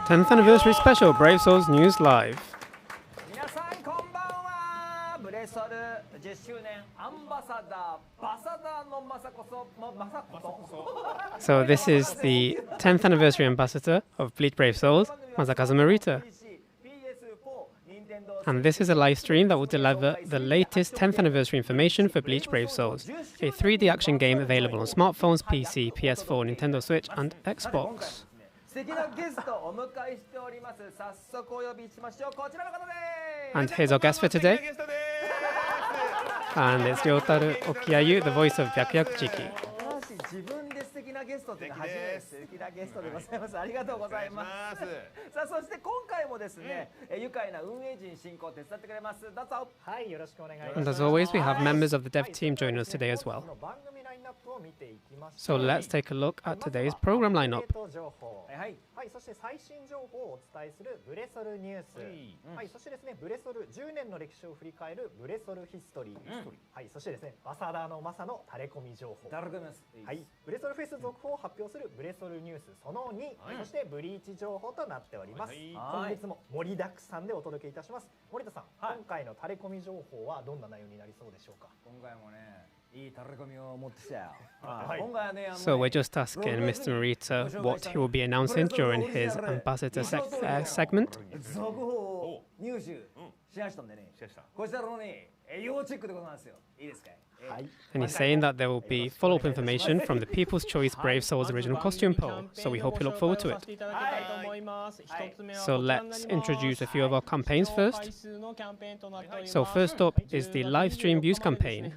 10th Anniversary Special Brave Souls News Live. So this is the 10th Anniversary Ambassador of Bleach Brave Souls, Masakazu Morita. And this is a live stream that will deliver the latest 10th anniversary information for Bleach Brave Souls, a 3D action game available on smartphones, PC, PS4, Nintendo Switch, and Xbox. And here's our guest for today. And it's Ryotaro Okiayu, the voice of Byakuya Kuchiki. 自分で素敵なゲストというのは初めて素敵なゲストでございます。ありがとうございます。さあそして今回もですね、愉快な運営陣進行を手伝ってくれます。どうぞ。はい、よろしくお願いします。And as always, we have members of the dev team joining us today as well. So let's take a look at today's program lineup. はい、そして最新情報をお伝えするブレソルニュース。はい、そしてですね、ブレソル10年の歴史を振り返るブレソルヒストリー。はい、そしてですね、バサダーのマサのタレコミ情報。はい、ブレソルフェス続報を発表するブレソルニュースその2、そしてブリーチ情報となっております。今月も盛りだくさんでお届けいたします。森田さん、今回のタレコミ情報はどんな内容になりそうでしょうか。今回もね。So we're just asking Mr. Morita what he will be announcing during his ambassador segment. And he's saying that there will be follow-up information from the People's Choice Brave Souls original costume poll, so we hope you look forward to it. So let's introduce a few of our campaigns first. So first up is the live stream views campaign.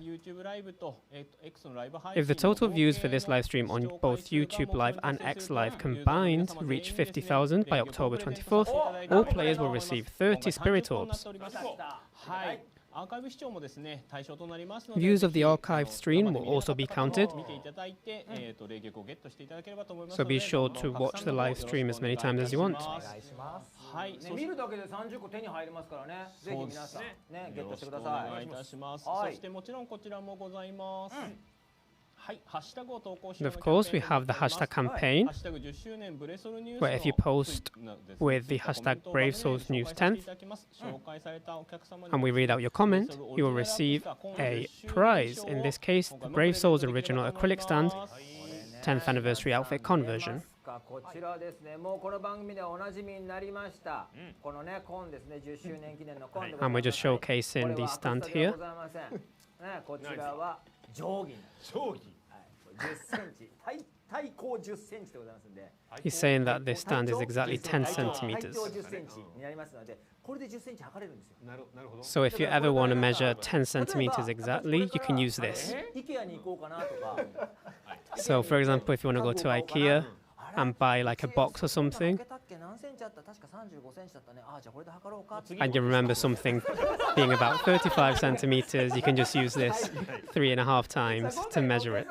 If the total views for this live stream on both YouTube Live and X Live combined reach 50,000 by October 24th, all players will receive 30 Spirit Orbs. Views of the archived stream will also be counted, so be sure to watch the live stream as many times as you want. And of course, we have the hashtag campaign, where if you post with the hashtag Brave Souls News 10th, and we read out your comment, you will receive a prize. In this case, the Brave Souls original acrylic stand, 10th anniversary outfit conversion. And we're just showcasing the stand here. He's saying that this stand is exactly 10 centimeters. So if you ever want to measure 10 centimeters exactly, you can use this. So for example, if you want to go to IKEA and buy like a box or something, and you remember something being about 35 centimeters, you can just use this 3.5 times to measure it.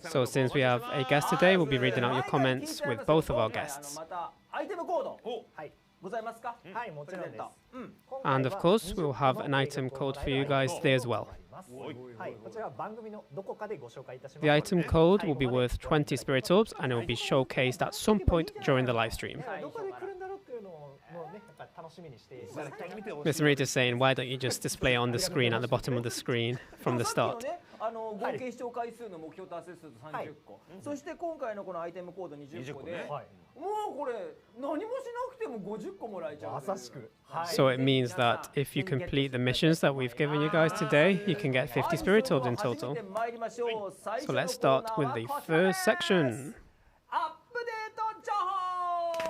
So since we have a guest today, we'll be reading out your comments with both of our guests. And of course, we'll have an item code for you guys today as well. The item code will be worth 20 Spirit Orbs and it will be showcased at some point during the live stream. Mr. Morita is saying, why don't you just display it on the screen at the bottom of the screen from the start? So it means that if you complete the missions that we've given you guys today, you can get 50 Spirit Orbs in total. So let's start with the first section.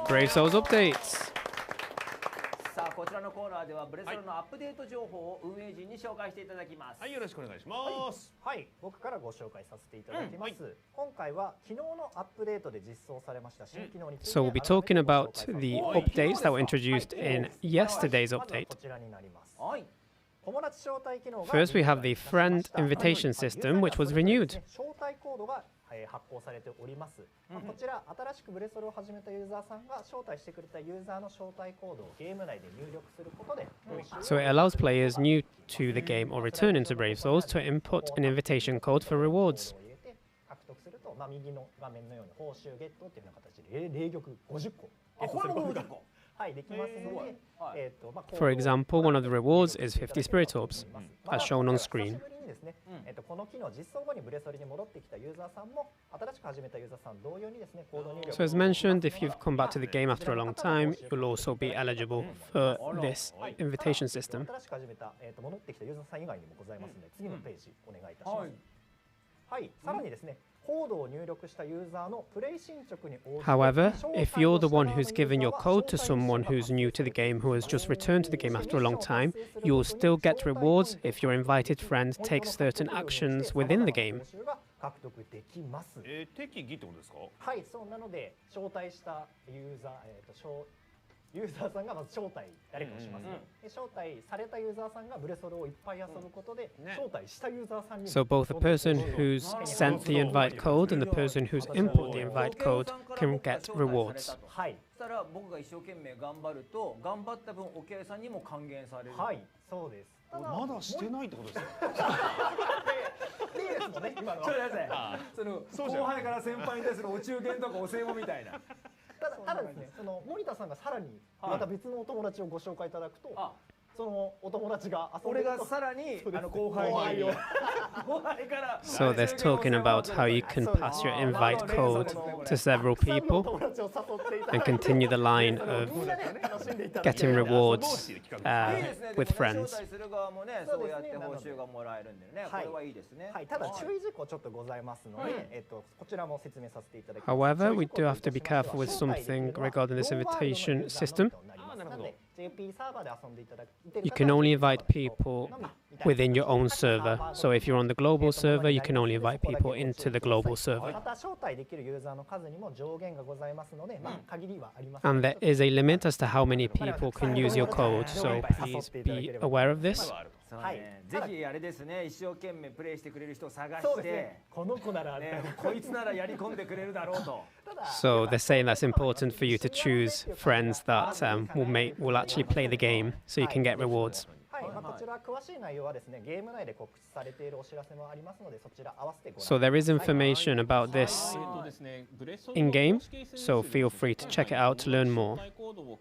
Brave Souls updates. こちらのコーナーではブレソルのアップデート情報を運営陣に紹介していただきます。はい、よろしくお願いします。はい、僕からご紹介させていただきます。今回は昨日のアップデートで実装されました新機能について。So we'll be talking about the updates that were introduced in yesterday's update. First, we have the friend invitation system, which was renewed. 発行されております。こちら新しくブレソルを始めたユーザーさんが招待してくれたユーザーの招待コードをゲーム内で入力することで So it allows players new to the game or returning to Brave Souls to input an invitation code for rewards. 獲得すると、右の画面のように報酬ゲットっていうような形で霊玉50個ゲットすることができますので、For example, one of the rewards is 50 Spirit Orbs, as shown on screen. この機能実装後にブレソルに戻ってきたユーザーさんも新しく始めたユーザーさん同様にですね、コード入力。So as mentioned, if you've come back to the game after a long time, you'll also be eligible for this invitation system. 新しく始めた戻ってきたユーザーさん以外にもございますので、次のページお願いいたします。はい、さらにですね。However, if you're the one who's given your code to someone who's new to the game who has just returned to the game after a long time, you will still get rewards if your invited friend takes certain actions within the game. 適宜ってことですか？はい、そうなので招待したユーザーさんがまず招待誰かをしますね。招待されたユーザーさんがブレソルをいっぱい遊ぶことで招待したユーザーさんに So both the person who's sent the invite code and the person who's input the invite code can get rewards. はい。そしたら僕が一生懸命頑張ると頑張った分お客さんにも還元される。はい、そうです。まだしてないってことですか？いいですもんね、今の。その後輩から先輩に対するお中元とかお歳暮みたいな。ただですね、その森田さんがさらにまた別のお友達をご紹介いただくと、そのお友達が遊んでると、俺がさらに後輩から So they're talking about how you can pass your invite code to several people and continue the line of getting rewards with friends. そうやって報酬がもらえるんだよね。これはいいですね。はい、ただ注意事項ちょっとございますので、こちらも説明させていただきます。However, we do have to be careful with something regarding this invitation system. You can only invite people within your own server. So if you're on the global server, you can only invite people into the global server. And there is a limit as to how many people can use your code, so please be aware of this. ぜひあれですね、一生懸命プレイしてくれる人を探して、こいつならやり込んでくれるだろうと。So they're saying that's important for you to choose friends that will actually play the game, so you can get rewards. こちら詳しい内容はですね、ゲーム内で告知されているお知らせもありますので、そちら合わせてご覧ください。So there is information about this in game, so feel free to check it out to learn more.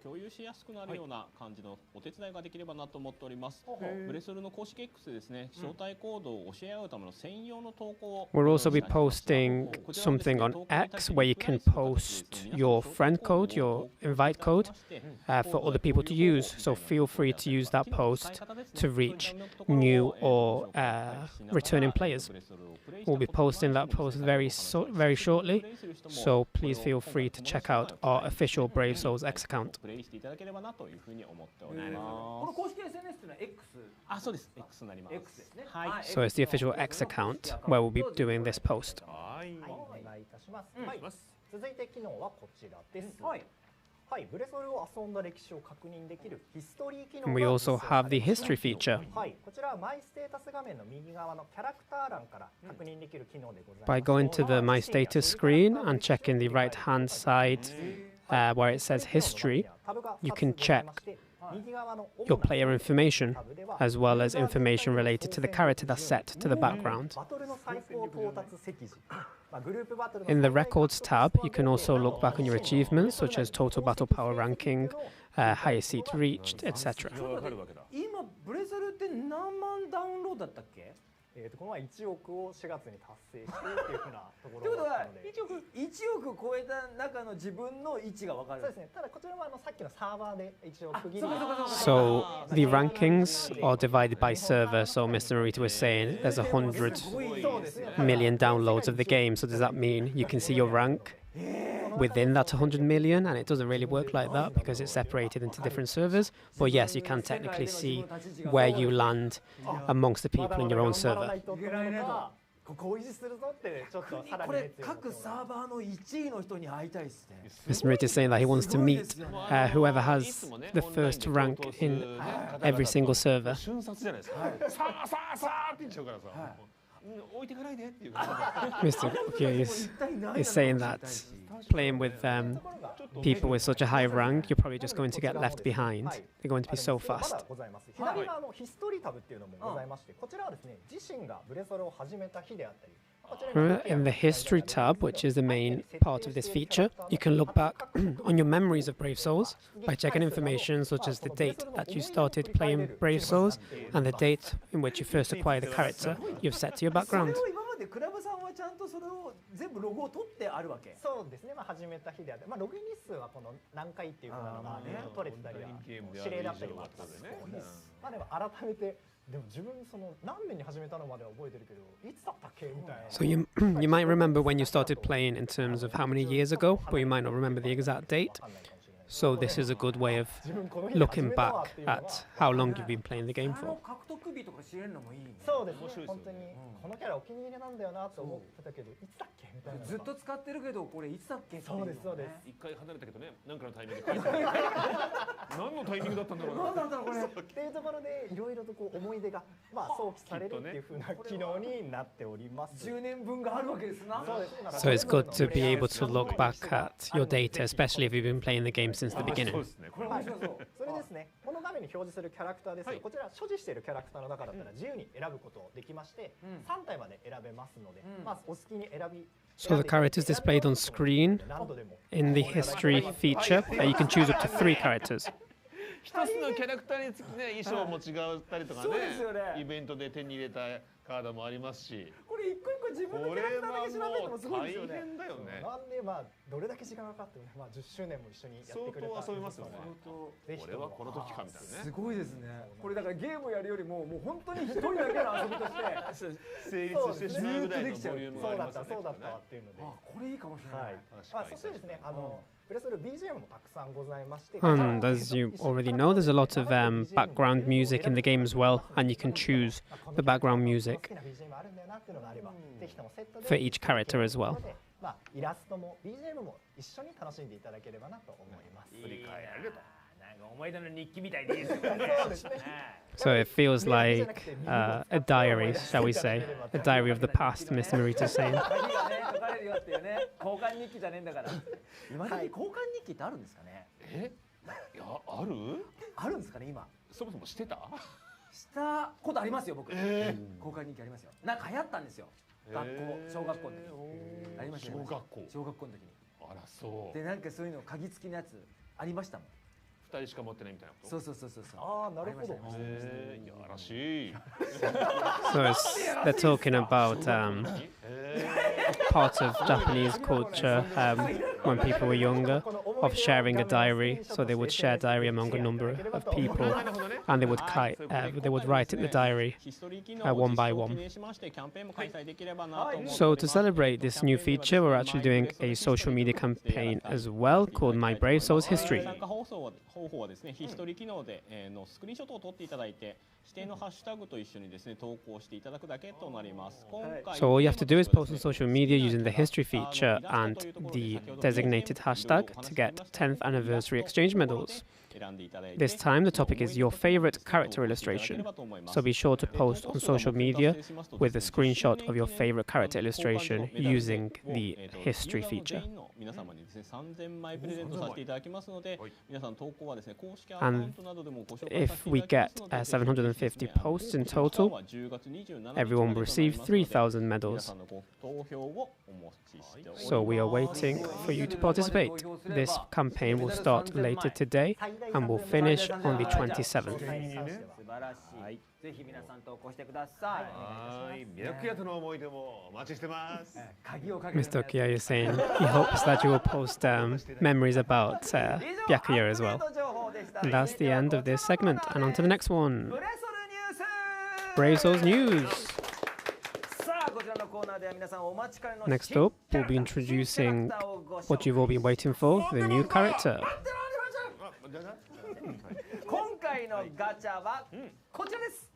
共有しやすくなるような感じのお手伝いができればなと思っております。ブレソルの公式 X でですね、招待コードを教え合うための専用の投稿を We'll also be posting something on X where you can post your friend code, your invite code, for other people to use. So feel free to use that post to reach new or returning players. We'll be posting that post very shortly, so please feel free to check out our official Brave Souls X account. プレイしていただければなというふうに思っております。この公式 SNS というのは X？ あ、そうです。X になります。X ですね。はい。So it's the official X account where we'll be doing this post. はい、お願いいたします。はい。続いて機能はこちらです。はい。はい、ブレソルを遊んだ歴史を確認できるヒストリー機能が We also have the history feature. はい、こちらはマイステータス画面の右側のキャラクター欄から確認できる機能でございます。By going to the My Status screen and checking the right-hand side where it says history, you can check your player information as well as information related to the character that's set to the background. In the Records tab, you can also look back on your achievements such as Total Battle Power Ranking, highest seat reached, etc. 今ブレソルって何万ダウンロードだったっけ？この1億を4月に達成してっていうふうなところということは1億超えた中の自分の位置が分かる。そうですね。ただこちらはさっきのサーバーで一応区切りが。So the rankings are divided by server. So Mr. Morita was saying there's 100 million downloads of the game. So does that mean you can see your rank within that 100 million? And it doesn't really work like that because it's separated into different servers. But yes, you can technically see where you land amongst the people in your own server. これ各サーバーの1位の人に会いたいですね。Mr. Morita is saying that he wants to meet whoever has the first rank in every single server. 瞬殺じゃないですか。さあさあさあって言っちゃうからさ。Mr. Okiayu is saying that playing with people with such a high rank, you're probably just going to get left behind. They're going to be so fast. 左側のヒストリータブっていうのもございまして、こちらはですね、自身がブレソルを始めた日であったり、 In the history tab, which is the main part of this feature, you can look back on your memories of Brave Souls by checking information such as the date that you started playing Brave Souls and the date in which you first acquired the character you've set to your background. クラブさんはちゃんとそれを全部ログを取ってあるわけ。そうですね。まあ始めた日であって、まあログイン日数はこの何回っていう風なのが取れてたりは指令だったりもあったんですけど、まあでも改めてでも自分その何年に始めたのまでは覚えてるけど、いつだったっけみたいな。So you might remember when you started playing in terms of how many years ago, but you might not remember the exact date. So this is a good way of looking back at how long you've been playing the game for. 獲得日とか知れるのもいいね。そうですね。本当にこのキャラお気に入りなんだよなと思ってたけど、いつだっけみたいな。ずっと使ってるけどこれいつだっけ。そうですそうです。一回離れたけどね、なんかのタイミングで返した。何のタイミングだったんだろうな。何なんだろうこれ。っていうところでいろいろとこう思い出がまあ想起されるっていう風な機能になっております。10年分があるわけですな。そうですね。 So it's good to be able to look back at your data, especially if you've been playing the game since the beginning. これ面白そう。それですね。この画面に表示するキャラクターですけど、こちら所持しているキャラクターの中だったら自由に選ぶことできまして、3体まで選べますので、まあお好きに選び。 So the characters displayed on screen in the history feature, you can choose up to 3 characters. 一つのキャラクターにつきね、衣装も違ったりとかね、イベントで手に入れたカードもありますし、これ一個一個自分のキャラクターだけ調べてもすごいですよね。大変だよね。なんでまあどれだけ時間がかかってもね、まあ10周年も一緒にやってくれた。相当遊びますよね。俺はこの時かみたいなね。すごいですね。これだからゲームやるよりももう本当に一人だけの遊びとして成立してしまうぐらいのボリュームがありますね。そうだったわっていうので。これいいかもしれない。まあそしてですね、プレスル BGM もたくさんございまして。 And as you already know, there's a lot of background music in the game as well, and you can choose the background music for each character as well. まあイラストも BGM も一緒に楽しんでいただければなと思います。振り返られると。なんか思い出の日記みたいでいいですよね。So it feels like a diary, shall we say, a diary of the past, Mr. Morita is saying. 交換日記じゃねえんだから。今だけ交換日記ってあるんですかね。いや、ある？あるんですかね今。そもそもしてた？したことありますよ僕。交換日記ありますよ。なんか流行ったんですよ。学校、小学校の時に。ありましたよ。小学校の時に。あらそう。でなんかそういうの鍵付きのやつありましたもん。2人しか持ってないみたいなこと。そう。ああ、なるほど。いやらしい。 So they're talking about part of Japanese culture when people were younger of sharing a diary. So they would share a diary among a number of people, and they would write in the diary one by one. So to celebrate this new feature, we're actually doing a social media campaign as well called My Brave Souls History. 方法はですね、ヒストリー機能でのスクリーンショットを撮っていただいて、指定のハッシュタグと一緒にですね、投稿していただくだけとなります。So all you have to do is post on social media using the history feature and the designated hashtag to get 10th anniversary exchange medals. This time the topic is your favorite character illustration. So be sure to post on social media with a screenshot of your favorite character illustration using the history feature. And if we get 750 posts in total, everyone will receive 3,000 medals. So we are waiting for you to participate. This campaign will start later today and will finish on the 27th. ぜひ皆さん投稿してください。Byakuyaとの思い出もお待ちしてます。 Mr. Okiayu is saying he hopes that you will post memories about Byakuya as well. And that's the end of this segment. And on to the next one. Brave Souls News. Next up, we'll be introducing what you've all been waiting for, the new character. 今回のガチャはこちらです。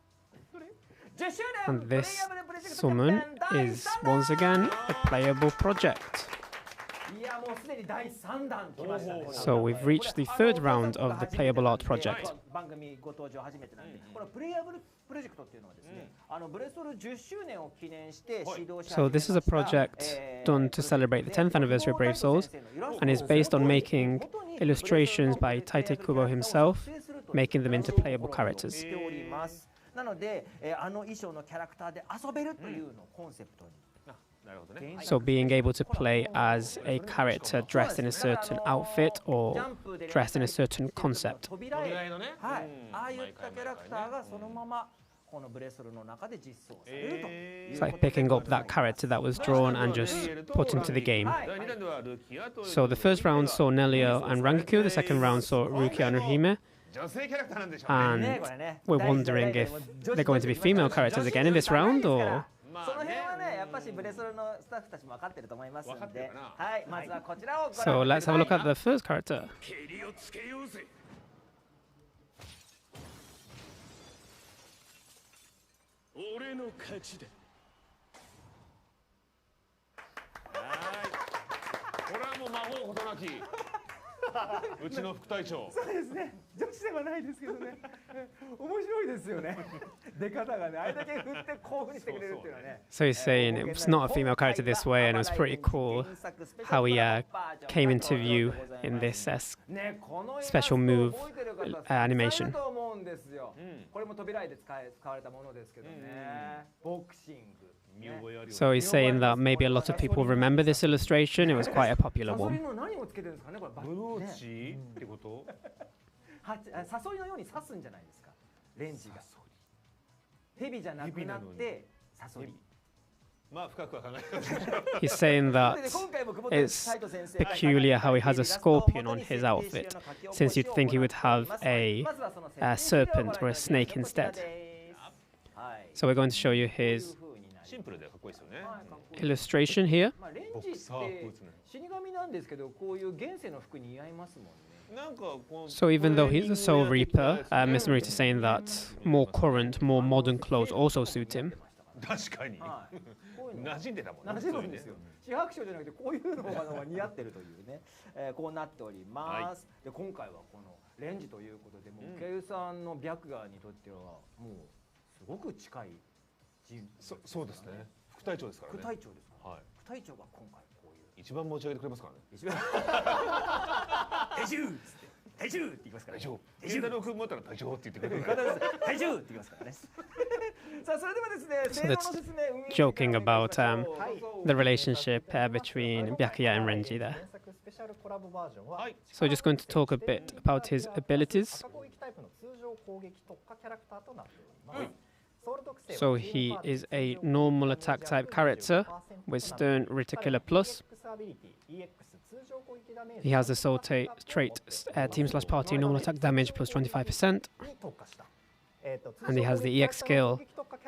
And this summon is once again a playable project. So we've reached the third round of the playable art project. So this is a project done to celebrate the 10th anniversary of Brave Souls and is based on making illustrations by Tite Kubo himself, making them into playable characters. So being able to play as a character dressed in a certain outfit or dressed in a certain concept. It's like picking up that character that was drawn and just put into the game. So the first round saw Nelia and Rangaku, the second round saw Rukia and Rahime. And we're wondering if they're going to be female characters again in this round, or... So let's have a look at the first character. So he's saying it was not a female character this way, and it was pretty cool how he came into view in this special move animation. So he's saying that maybe a lot of people remember this illustration. It was quite a popular one. He's saying that it's peculiar how he has a scorpion on his outfit, since you'd think he would have a serpent or a snake instead. So we're going to show you his illustration here. So even though he's a Soul Reaper, Mr. Morita is saying that more current, more modern clothes also suit him. So that's joking about the relationship between Byakuya and Renji there. So just going to talk a bit about his abilities. So he is a normal attack type character with Stern Reticular Plus. He has the soul trait team/party normal attack damage plus 25%. And he has the EX skill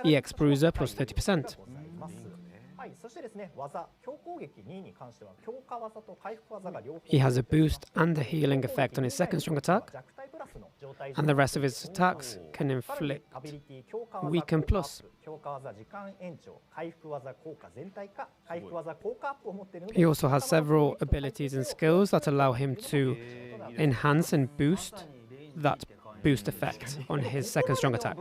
EX Bruiser plus 30%. He has a boost and a healing effect on his second strong attack, and the rest of his attacks can inflict Weaken Plus. He also has several abilities and skills that allow him to enhance and boost that boost effect on his second strong attack.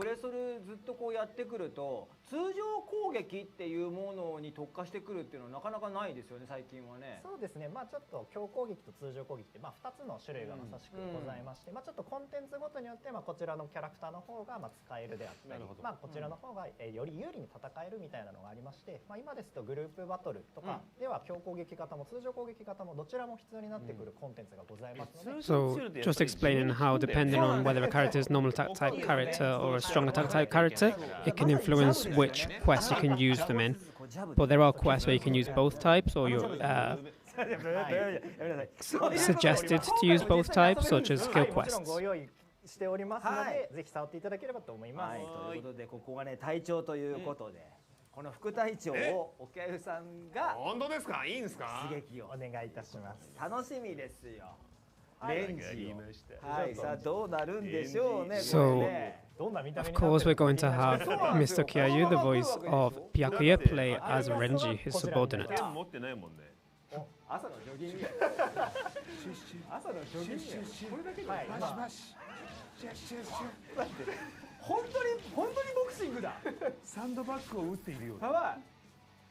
通常攻撃っていうものに特化してくるっていうのはなかなかないですよね、最近はね。そうですね。ちょっと強攻撃と通常攻撃って2つの種類がまさしくございまして、ちょっとコンテンツごとによってこちらのキャラクターの方が使えるであったり、こちらの方がより有利に戦えるみたいなのがありまして、今ですとグループバトルとかでは強攻撃型も通常攻撃型もどちらも必要になってくるコンテンツがございますので。So just explaining how depending on whether a character is normal attack type character or a strong attack type character, it can influence which quest you can use them in. But there are quests where you can use both types, or you're suggested to use both types, such as skill quests. しておりますので、ぜひ触っていただければと思います。ということで、ここがね、隊長ということで、この副隊長をOkiayuさんが本当ですか？いいんですか？刺激をお願いいたします。楽しみですよ。レンジを。はい、さあどうなるんでしょうね。 So, of course, we're going to have Mr. Okiayu, the voice of Byakuya, play as Renji, his subordinate. 朝のジョギングや。朝のジョギングや。これだけで。本当にボクシングだ。サンドバッグを打っているような。やばい。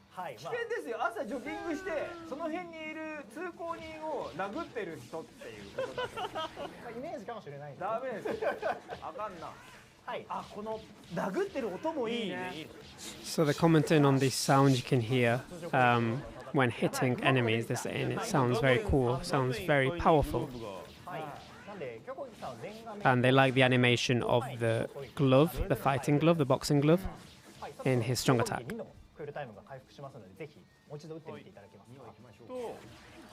はい、危険ですよ。朝ジョギングしてその辺にいる通行人を殴ってる人っていうことだとイメージかもしれない。ダメです。あかんな。はい。あ、この殴ってる音もいいね。So they're commenting on the sound you can hear when hitting enemies. They're saying it sounds very cool, sounds very powerful. And they like the animation of the glove, the fighting glove, the boxing glove, in his strong attack. クールタイムが回復しますので、ぜひもう一度打ってみていただけますか。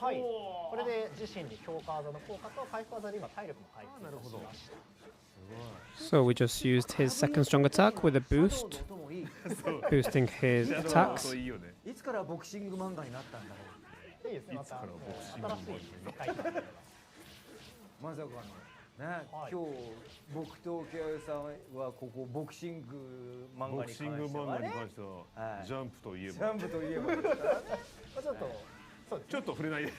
はい、これで自身に強化技の効果と回復技で今体力も回復しました。So we just used his second strong attack with a boost, boosting his attacks. いつからボクシング漫画になったんだろう。いいですね。また新しい世界観。まさかのね、今日僕と沖合さんはここボクシング漫画に関してはジャンプといえば。ジャンプといえば。ちょっと触れない。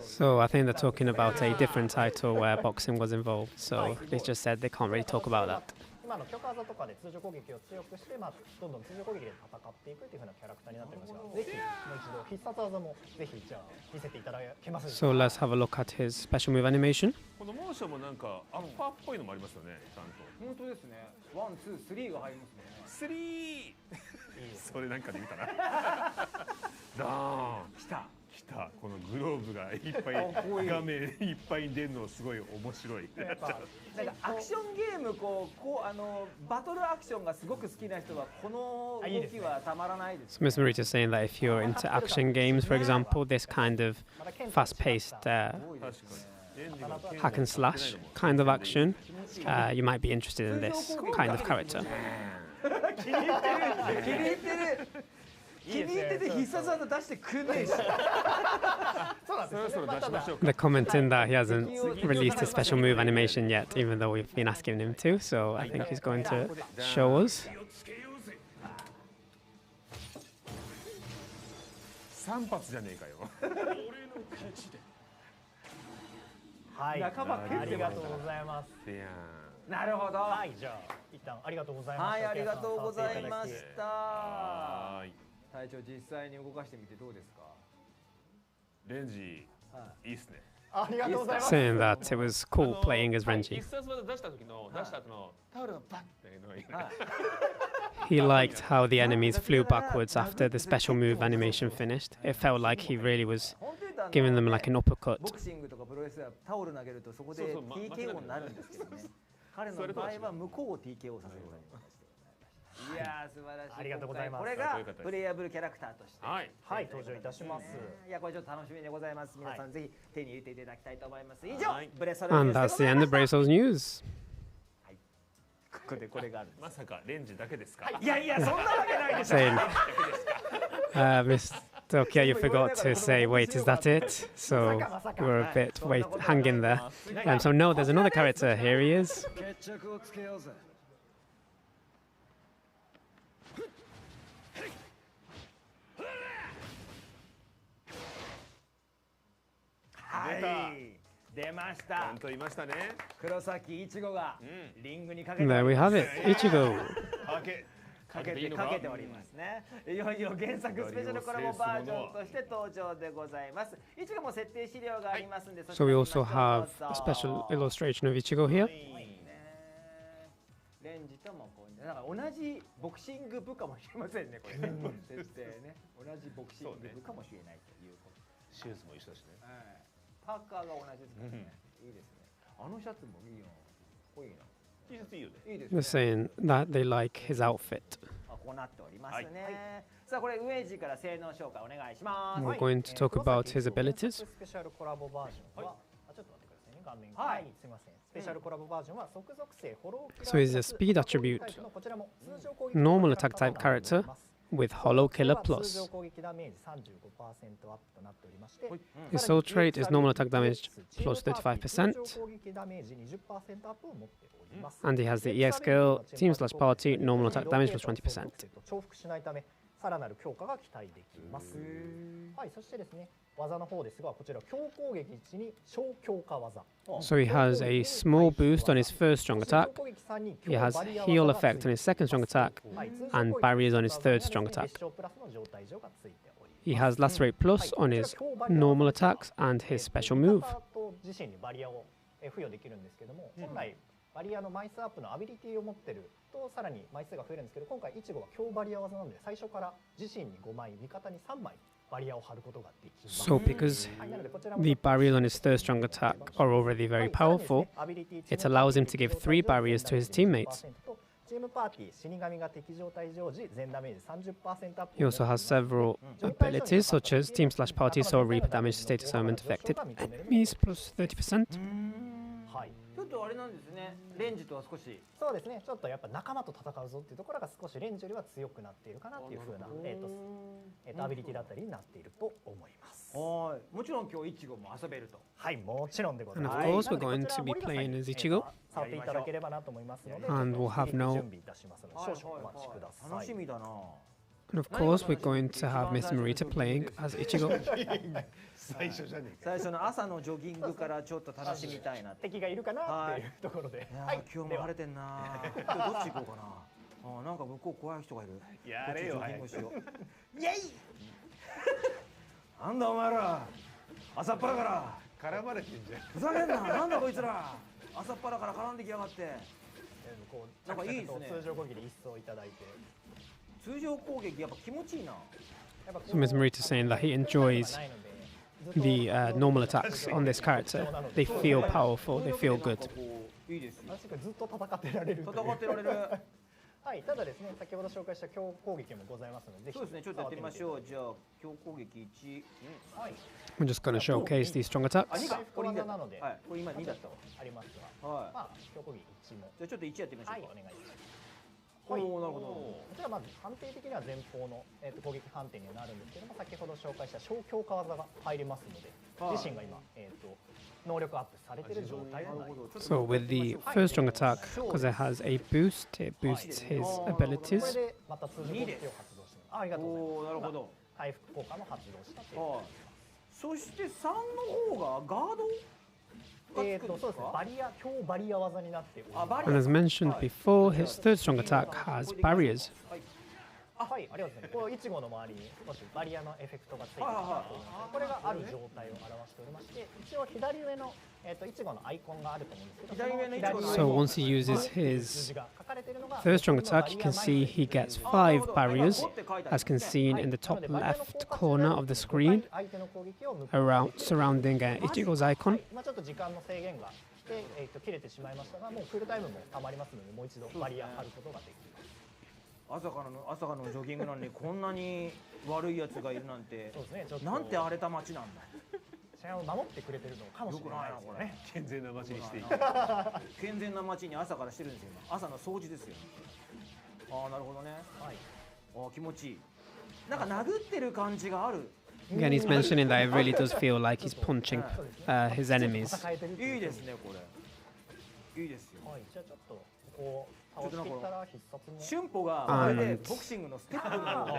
So I think they're talking about a different title where boxing was involved. So they just said they can't really talk about that. 今の強化技とかで通常攻撃を強くして、どんどん通常攻撃で戦っていくという風なキャラクターになっていますが、ぜひもう一度必殺技もぜひじゃあ見せていただけますでしょうか。So let's have a look at his special move animation. このモーションもなんかアッパーっぽいのもありますよね。ちゃんと。本当ですね。ワン、ツー、スリーが入りますね。スリー。それなんかで見たな。ダーン。来た。来た。このグローブがいっぱい画面いっぱいに出るのすごい面白い。なんかアクションゲームバトルアクションがすごく好きな人はこの動きはたまらないです。So Ms. Morita is saying that if you're into action games, for example, this kind of fast-paced hack and slash kind of action, you might be interested in this kind of character. 気に入ってる。気に入ってて必殺技出してくんねえし。They're commenting that he hasn't released his special move animation yet, even though we've been asking him to. So I think he's going to show us. 3発じゃねえかよ。はい、仲間ありがとうございます。なるほど。はい、じゃあ一旦ありがとうございました。はい、ありがとうございました。隊長実際に動かしてみてどうですか。レンジいいっすね。ありがとうございます。 Saying that it was cool playing as Renji. 必殺技出した時の出した後のタオルがバッっていうのがいいね。He liked how the enemies flew backwards after the special move animation finished. It felt like he really was giving them like an uppercut. ボクシングとかプロレスはタオル投げるとそこで TKO になるんですけどね。彼の場合は向こうを TKO させる感じ。いや素晴らしい。ありがとうございます。これがプレイヤブルキャラクターとしてはい登場いたします。いやこれちょっと楽しみでございます。皆さんぜひ手に入れていただきたいと思います。以上ブレソル And that's the end of Bracel's news. ここでこれがある。まさかレンジだけですか。いやいやそんなわけないでしょ。Mr. Okiayu forgot to say, wait, is that it? So we're a bit hanging there. So no, there's another character. Here he is. 出ました。ちゃんと言いましたね。黒崎一護がリングにかけて。There we have it. Ichigo. かけておりますね。いよいよ原作スペシャルコラボバージョンとして登場でございます。Ichigoも設定資料がありますんで。So we also have a special illustration of Ichigo here. レンジともこうなんか同じボクシング部かもしれませんね。これ設定ね。同じボクシング部かもしれないということ。シューズも一緒だしね。パーカーが同じですからね。いいですね。あのシャツもいいよ。かっこいいな。T シャツいいよね。いいです They're ね。 saying that they like his outfit. こうなっておりますね。さあこれウェイジから性能紹介お願いします。 We're going to talk about his abilities. スペシャルコラボバージョンはちょっと待ってくださいね。画面はいすみません。スペシャルコラボバージョンは即属性フォロー。So he's a speed attribute, こちらも通常攻撃 normal attack type character with Hollow Killer Plus. 通常攻撃ダメージ 35% アップとなっておりまして、 His soul trait is normal attack damage plus 35%. 通常攻撃ダメージ 20% アップを持っております。 And he has the EX skill, team/party, normal attack damage plus 20%. 重複しないためさらなる強化が期待できます。はい、そしてですね、技の方ですが、こちら強攻撃1に小強化技。So he has a small boost on his first strong attack, he has heal effect on his second strong attack, and barriers on his third strong attack. He has lacerate plus on his normal attacks and his special move. 自身にバリアを付与できるんですけども、本来バリアの枚数アップのアビリティを持ってるとさらに枚数が増えるんですけど、今回イチゴは強バリア技なので最初から自身に5枚、味方に3枚バリアを張ることができます。 So because the barriers on his third strong attack are already very powerful, it allows him to give 3 barriers to his teammates. He also has several abilities such as Team Slash Party, so Reaper damage to status element affected enemies plus 30%. ちょっとあれなんですね、レンジとは少し。そうですね、ちょっとやっぱ仲間と戦うぞっていうところが少しレンジよりは強くなっているかなっていう風なアビリティだったりになっていると思います。はい、もちろん今日イチゴも遊べると。はい、もちろんでござい And ま of す。 course, we're going to be playing as Ichigo, 触っていただければなと思いますので、 and we'll have no. 準備いたしますので少々お待ちください。楽しみだな。 And of course, we're going to have Miss Morita playing as Ichigo. 最初じゃねえか。最初の朝のジョギングからちょっと楽しみたいな。敵がいるかなっていうところで。はい、今日も晴れてんな。今日どっち行こうかな。あ、なんか向こう怖い人がいる。やれよ。ジョギングしよう。イエイ。なんだお前ら。朝っぱらから。絡まれてんじゃん。ふざけんな。なんだこいつら。朝っぱらから絡んできやがって。なんかいいですね。通常攻撃で一掃いただいて。通常攻撃やっぱ気持ちいいな。 So Miss Morita is saying that he enjoys the normal attacks on this character. They feel powerful, they feel good. いいですよ。ずっと戦ってられる。戦ってられる。はい、ただですね、先ほど紹介した強攻撃もございますので、そうですね、ちょっとやってみましょう。じゃあ強攻撃1。はい。 We're just going to showcase these strong attacks. これ2なので、はい、これ今2だったわ。ありますが、はい。まあ強攻撃1も。じゃあちょっと1やってみましょうか。はい、お願いします。おお、なるほど。こちらまず判定的には前方の攻撃判定にはなるんですけども、先ほど紹介した小強化技が入りますので、自身が今能力アップされている状態になります。 So with the first strong attack, because it has a boost, it boosts his abilities. これでまた通常攻撃を発動してます。ありがとうございます。おお、なるほど。回復効果も発動したという。はい。そして3の方がガード。そうですね、バリア、強バリア技になっております。 And as mentioned before, his third strong attack has barriers. はい、ありがとうございます。これイチゴの周りに少しバリアのエフェクトがついていると思います。これがある状態を表しておりまして、一応左上のイチゴのアイコンがあると思うんですけど、左上のイチゴのアイコン So once he uses his third strong attack, you can see he gets 5 barriers, as can seen in the top left corner of the screen, around surrounding Ichigo's icon. 今ちょっと時間の制限がで切れてしまいましたが、もうクールタイムもたまりますので、もう一度バリア張ることができます。 朝からのジョギングなのにこんなに悪いやつがいるなんて、なんて荒れた街なんだ。治安を守ってくれてるのかもしれないですね。健全な街にしていい。健全な街に朝からしてるんですよ。今朝の掃除ですよ。ああ、なるほどね。はい。ああ、気持ちいい。なんか殴ってる感じがある。 Again, he's mentioning that it really does feel like he's punching his enemies. いいですね、これ。いいですよ。はい、じゃあちょっとこう。春歩がこれでボクシングのステップなので、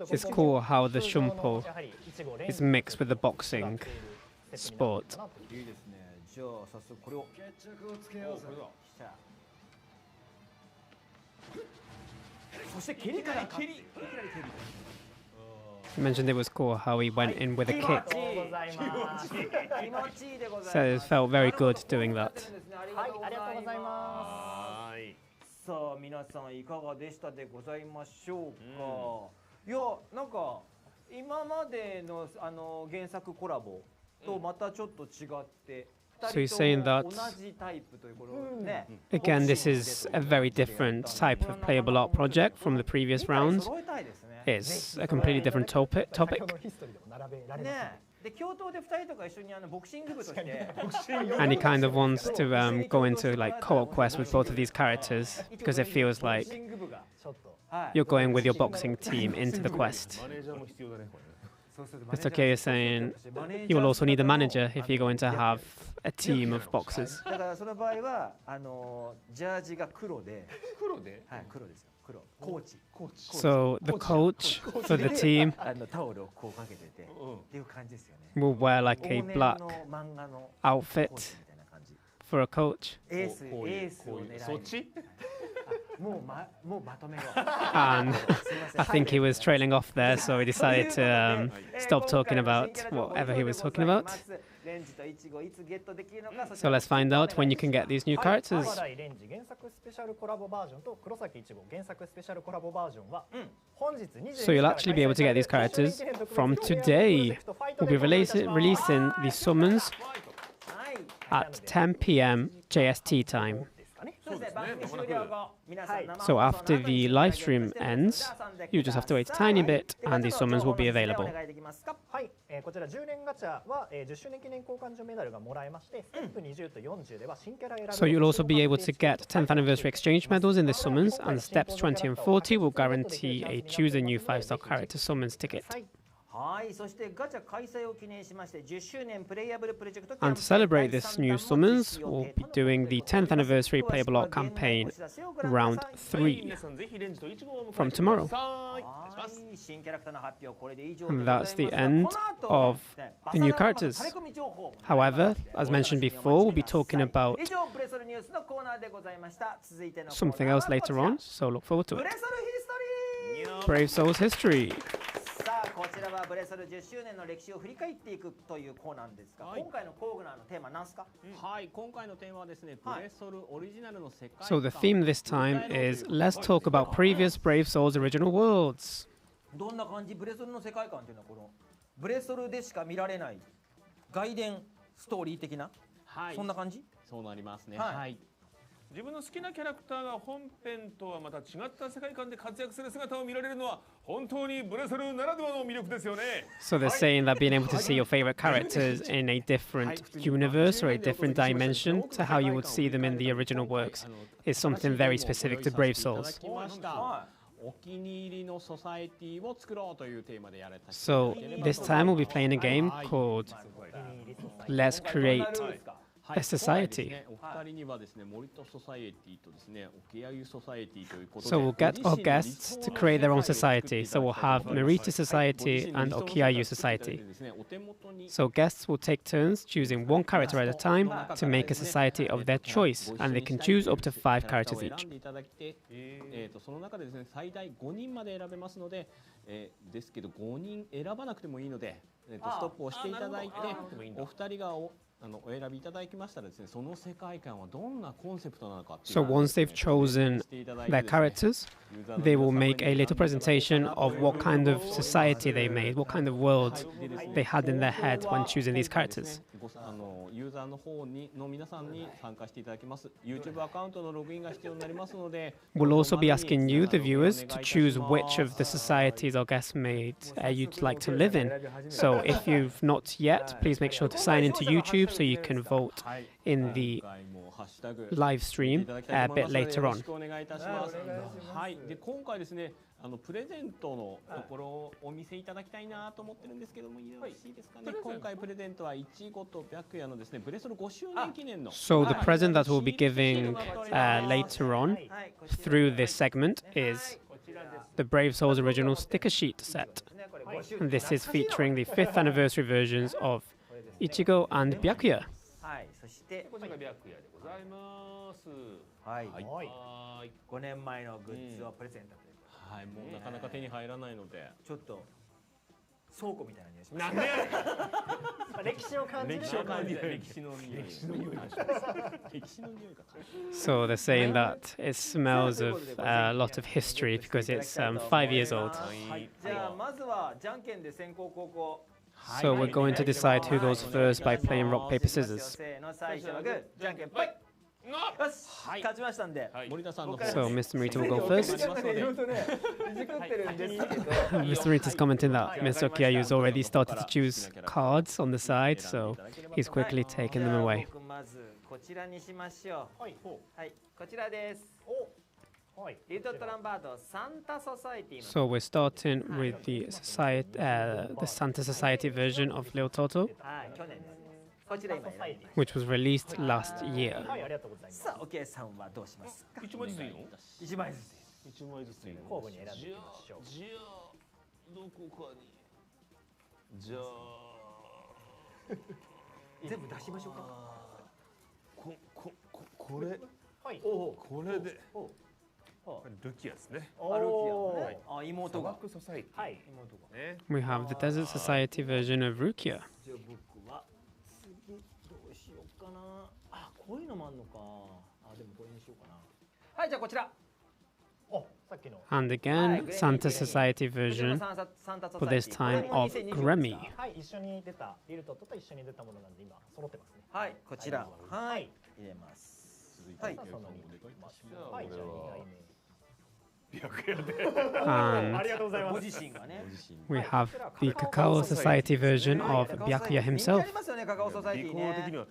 It's cool how the Shumpo is mixed with the boxing sport. いいですね。じゃあ早速これを決着をつけようぜ。そして蹴りから蹴り。 He mentioned it was cool how he went in with a kick. So it felt very good doing that. はい、ありがとうございます。 さあ皆さんいかがでしたでございましょうか。いや、なんか今までの原作コラボとまたちょっと違って、 So he's saying that again, this is a very different type of playable art project from the previous rounds. It's a completely different topic. And he kind of wants to go into like co-op quests with both of these characters because it feels like you're going with your boxing team into the quest. Mr. K is saying you will also need a manager if you're going to have a team of boxers. だからその場合はジャージが黒で、はい黒ですよ。黒。コーチ。So the coach for the team タオルをこうかけててっていう感じですよね。 will wear like a 往年 black の漫画の outfit コーチみたいな感じ。 for a coach. エースを狙いに。そっち？もうまとめよう。 And I think he was trailing off there, so he decided to stop talking about whatever he was talking about. So let's find out when you can get these new characters. 原作スペシャルコラボバージョンと黒崎一護原作スペシャルコラボバージョンは本日22 So you'll actually be able to get these characters from today. We'll be releasing the summons at 10 p.m. JST time. So after the live stream ends, you just have to wait a tiny bit and the summons will be available. はい、こちら10年ガチャは10周年記念交換所メダルがもらえまして、ステップ20と40では新キャラ選ぶ。 So you'll also be able to get 10th anniversary exchange medals in the summons, and steps 20 and 40 will guarantee a choose a new 5-star character summons ticket. はい、そしてガチャ開催を記念しまして10周年プレイヤブルプロジェクト And to celebrate this new summons, we'll be doing the 10th anniversary playable art campaign round 3 from tomorrow. And that's the end of the new characters. However, as mentioned before, we'll be talking about something else later on, so look forward to it. Brave Souls History. こちらはブレソル10周年の歴史を振り返っていくというコーナーですが、今回のコーナーのテーマなんですか？はい、今回のテーマはですね、ブレソルオリジナルの世界観。 So the theme this time is let's talk about previous Brave Souls original worlds. どんな感じ？ブレソルの世界観っていうのはこのブレソルでしか見られない外伝ストーリー的な、はい、そんな感じ？そうなりますね。はい。はい、自分の好きなキャラクターが本編とはまた違った世界観で活躍する姿を見られるのは本当にブレソルならではの魅力ですよね。 So they're saying that being able to see your favorite characters in a different universe or a different dimension to how you would see them in the original works is something very specific to Brave Souls. お気に入りのソサエティを作ろうというテーマでやられた。 So this time we'll be playing a game called Let's Create a Society. お二人にはですね、モリタソサエティとですね、オキアユソサエティということ So で。 we'll get our guests to create their own society. So we'll have Morita Society and Okiayu Society. So guests will take turns choosing one character at a time to make a society of their choice, and they can choose up to 5 characters each. その中でですね、最大5人まで選べますので、ですけど5人選ばなくてもいいので、ストップを押していただいて、お二人がお選びいただきましたらですね、その世界観はどんなコンセプトなのかっていう So once they've chosen their characters, they will make a little presentation of what kind of society they made, what kind of world they had in their head when choosing these characters. ユーザーの方の皆さんに参加していただきます。YouTube アカウントのログインが必要になりますので、 We'll also be asking you, the viewers, to choose which of the societies our guests made you'd like to live in. So if you've not yet, please make sure to sign into YouTube so you can vote in the live stream a bit later on. よろしくお願いいたします。はい。で今回ですね、プレゼントのところをお見せいただきたいなと思ってるんですけども、よろしいですかね。今回プレゼントはイチゴと白夜のですね、ブレソル5周年記念の。 So the present that we'll be giving later on through this segment is the Brave Souls original sticker sheet set. And this is featuring the 5th anniversary versions of Ichigo and Byakuya. はい、そしてこちらが白夜でございます。はい、はい。 5年前のグッズをプレゼントということで、はい、もうなかなか手に入らないので、ちょっと倉庫みたいな匂いします。なんでやねん。歴史を感じる。歴史を感じる。歴史の匂い。歴史の匂いが感じる。 So they're saying that it smells of a lot of history because it's 5 years old. じゃあまずはじゃんけんで先攻後攻。 So we're going to decide who goes first by playing rock, paper, scissors. せーの、最初はグー、じゃんけんぽい。よし、勝ちましたんで。森田さんの方 So Mr. Morita will go first. いろいろね、いじくってるんですけど。 Mr. Morita's commenting that Mr. Okiayu has already started to choose cards on the side, so he's quickly taking them away. 僕まずこちらにしましょう。はい、こちらです。リトトランバードサンタソサエティ。 So we're starting with the Santa Society version of Lil Toto. はい、去年ですね。こちら今選びました。 which was released last year. はい、ありがとうございます。さあ、Okiayuさんはどうしますか。1枚ずついいの1枚ずつ。 1枚ずついいの交互に選んでいきましょう。じゃあどこかにじゃあ全部出しましょうか。これはい。これでおルキアですね。アルキアね。あ、妹が。砂漠ソサイティはい。妹が。ね。 We have the Desert Society version of Rukia. じゃあ僕は次どうしようかな。あ、こういうのもあんのか。あ、でもこれにしようかな。はい、じゃあこちら。お、さっきの。 And again, Santa Society こちらの version, サンタソ but サイ this ティこれ time も of 2020 Grammy. はい、一緒に出たリルトと一緒に出たものなんで今揃ってますね。はい、こちら。はい、入れます。はいさあ、その2枚。はい、じゃあ2回目。 And ありがとうございまごす。自身がね。 we have the Cacao Society version of カカオ Byakuya 人気あ himself. りますよね、カカオソサイティね。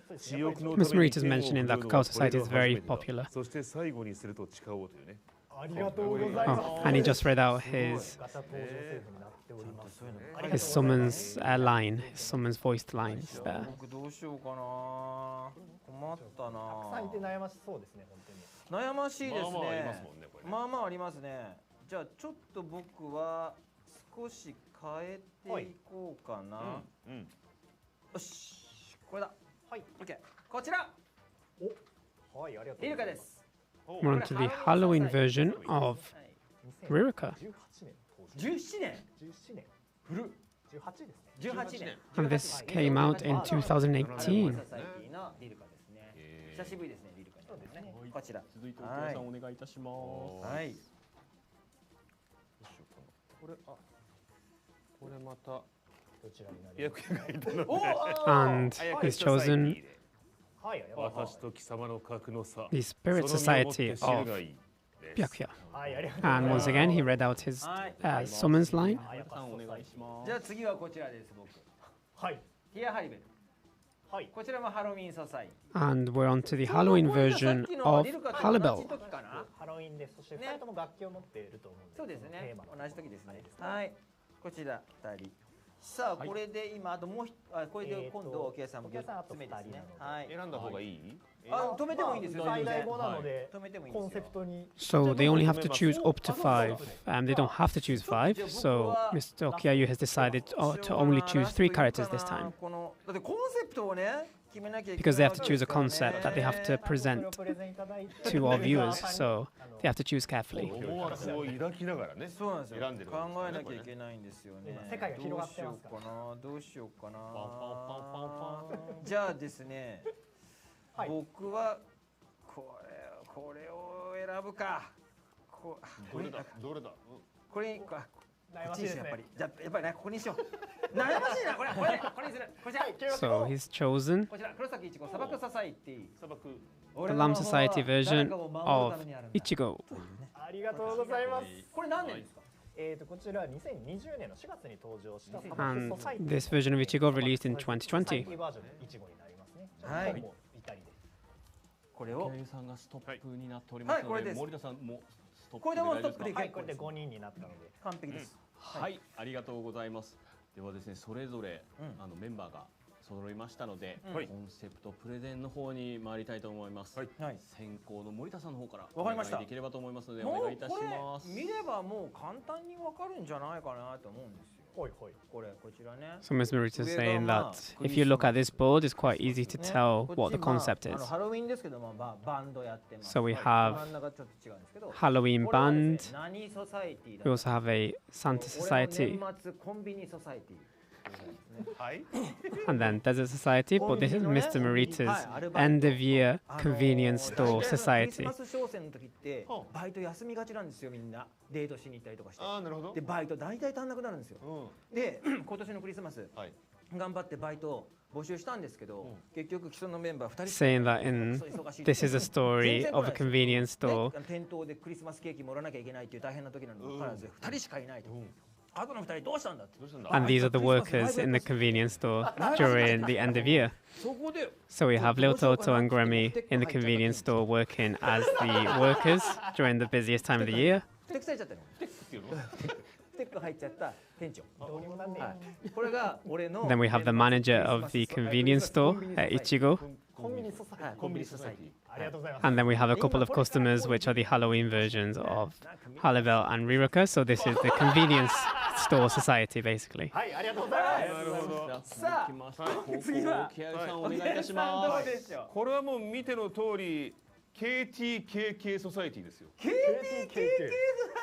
Miss Morita's mentioning that Cacao Society is very popular. そして最後にすると誓おうというね。ありがとうございます。 Oh, and he just read out his ガチャ登場セーフになっております。そういうの。 his summons line, his summons voiced lines there. 僕どうしようかな。困ったたくさんいてな。悩ましそうですね、本当に。悩ましいですまあまあありますねもんねこれね。まあまあありますね。じゃあちょっと僕は少し変えていこうかな。うん。よし、これだ。はい。オッケー。こちら、お、はい、ありがとうリルカでございます。す。 We're on to the Halloween version of 18 Ririka. 年登場。年。 17年。古。18ですね。 18年。 And this came out in 2018. ソサイティのリルカですね。久しぶりですね、リルカに。そうですね。こちら。続いてお父さんお願いいたします。はい。これあこれまたどちらになります役がいたので。お And he's chosen か。はい、ありがとうございます。私と貴様の格の差。 the Spirit Society of Byakuya. はい、ありがとうござい And ま once す。 again, he read out his summons line. あ、やっぱさんお願いします。じゃあ次はこちらです、僕。はい。ティアハリベル。はい。こちらもハロウィンソサイテ And we're on to the Halloween ィ。 version of リルカと同じ Halibel. 時かな。ハロウィンです。そして2人とも楽器を持っていると思うんで。そうですねテーマ。の同じ時ですね。はい。こちら2人。さあ、これで今あともうこれで今度お客さんも4つ目ですね。はい。選んだ方がいい？あ、止めてもいいんですよ。最大5なので、止めてもいいんですよ。コンセプトに。 So they only have to choose up to 5. They don't have to choose 5. So Mr. Okiayu has decided to only choose 3 characters this time. このだってコンセプトをね決めなきゃいけない。 Because they have to choose a concept that they have to present プレゼンいただいて to our viewers. So they have to choose carefully. 思惑を抱きながらね。そうなんですよ。選んでる考えなきゃいけないんですよね。今世界が広がってますからどうしようかな。パンパンパンパンパン。じゃあですね、はい僕はこれを選ぶか。こどれだ？どれだ？これこ悩まっちですよやっぱしいですね。り。じゃあやっぱりねここにしよう。悩ましいなこれこれにする。こちら So he's chosen こちら黒崎いちご砂漠ソサイティ。砂漠。 the Lamb Society version of Ichigo. ありがとうございます。これ何年ですか。こちら2020年の4月に登場した砂 And 漠ソサイティ this version of Ichigo released in ソサイテ 2020. ィバージョンのイチゴになりますね。はいもうイタリで。これをケイさんがストップになっておりますので、はいこれです森田さんもストップこれでもうストップで大丈夫ですか？はい、これで5人になったので。完璧です。はい、ありがとうございます。ではですね、それぞれ、うんメンバーが揃いましたので、はいコンセプトプレゼンの方に参りたいと思います。はいはい。先行の森田さんの方からわかりましたお願いできればと思いますので、おもう願いいたします。これ見ればもう簡単にわかるんじゃないかなと思うんですよ。ほいほい。こちらね。 So Ms. Morita is saying that if you look at this board, it's quite easy to tell what the concept is. ハロウィンですけども、バンドやってます。 So we have 真ん中ちょっと違うんですけど。 Halloween これはで band. すね何ソサイティだ We also have a Santa これは Society 年末コンビニソサイティ。はい。 and then Desert Society. But this is Mr. Morita's end of year convenience store クリ society. スマス商戦の時ってバイト休みがちなんですよみんなデートしに行ったりとかしてああなるほど。でバイト大体足んなくなるんですようん。で今年のクリスマスはい。頑張ってバイト募集したんですけど結局既存のメンバー2人 Saying that in this is a story of a convenience store. 店頭でクリスマスケーキ盛らなきゃいけないっていう大変な時なのにもかかわらず2人しかいないとあとの2人どうしたんだってどうしたんだ。 And these are the workers in the convenience store during the end of year. そこで So we have Lil Toto and Grammy in the convenience store working as the workers during the busiest time of the year. ふてくされちゃったのっていうの？ふテック入っちゃった店長。これが俺の。Then we have the manager of the convenience store, Ichigo. コンビニソサイティ。コンビニソサイティ。ありがとうございます。 And then we have a couple of customers, which are the Halloween versions of Halavel and Riroka. So this is the convenience store society, basically. はい、ありがとうございます。なるほど。さあ、次は木谷さんお願いいたします。どうでしょう。これはもう見ての通り KTKK ソサイティですよ。 KTKK ソサ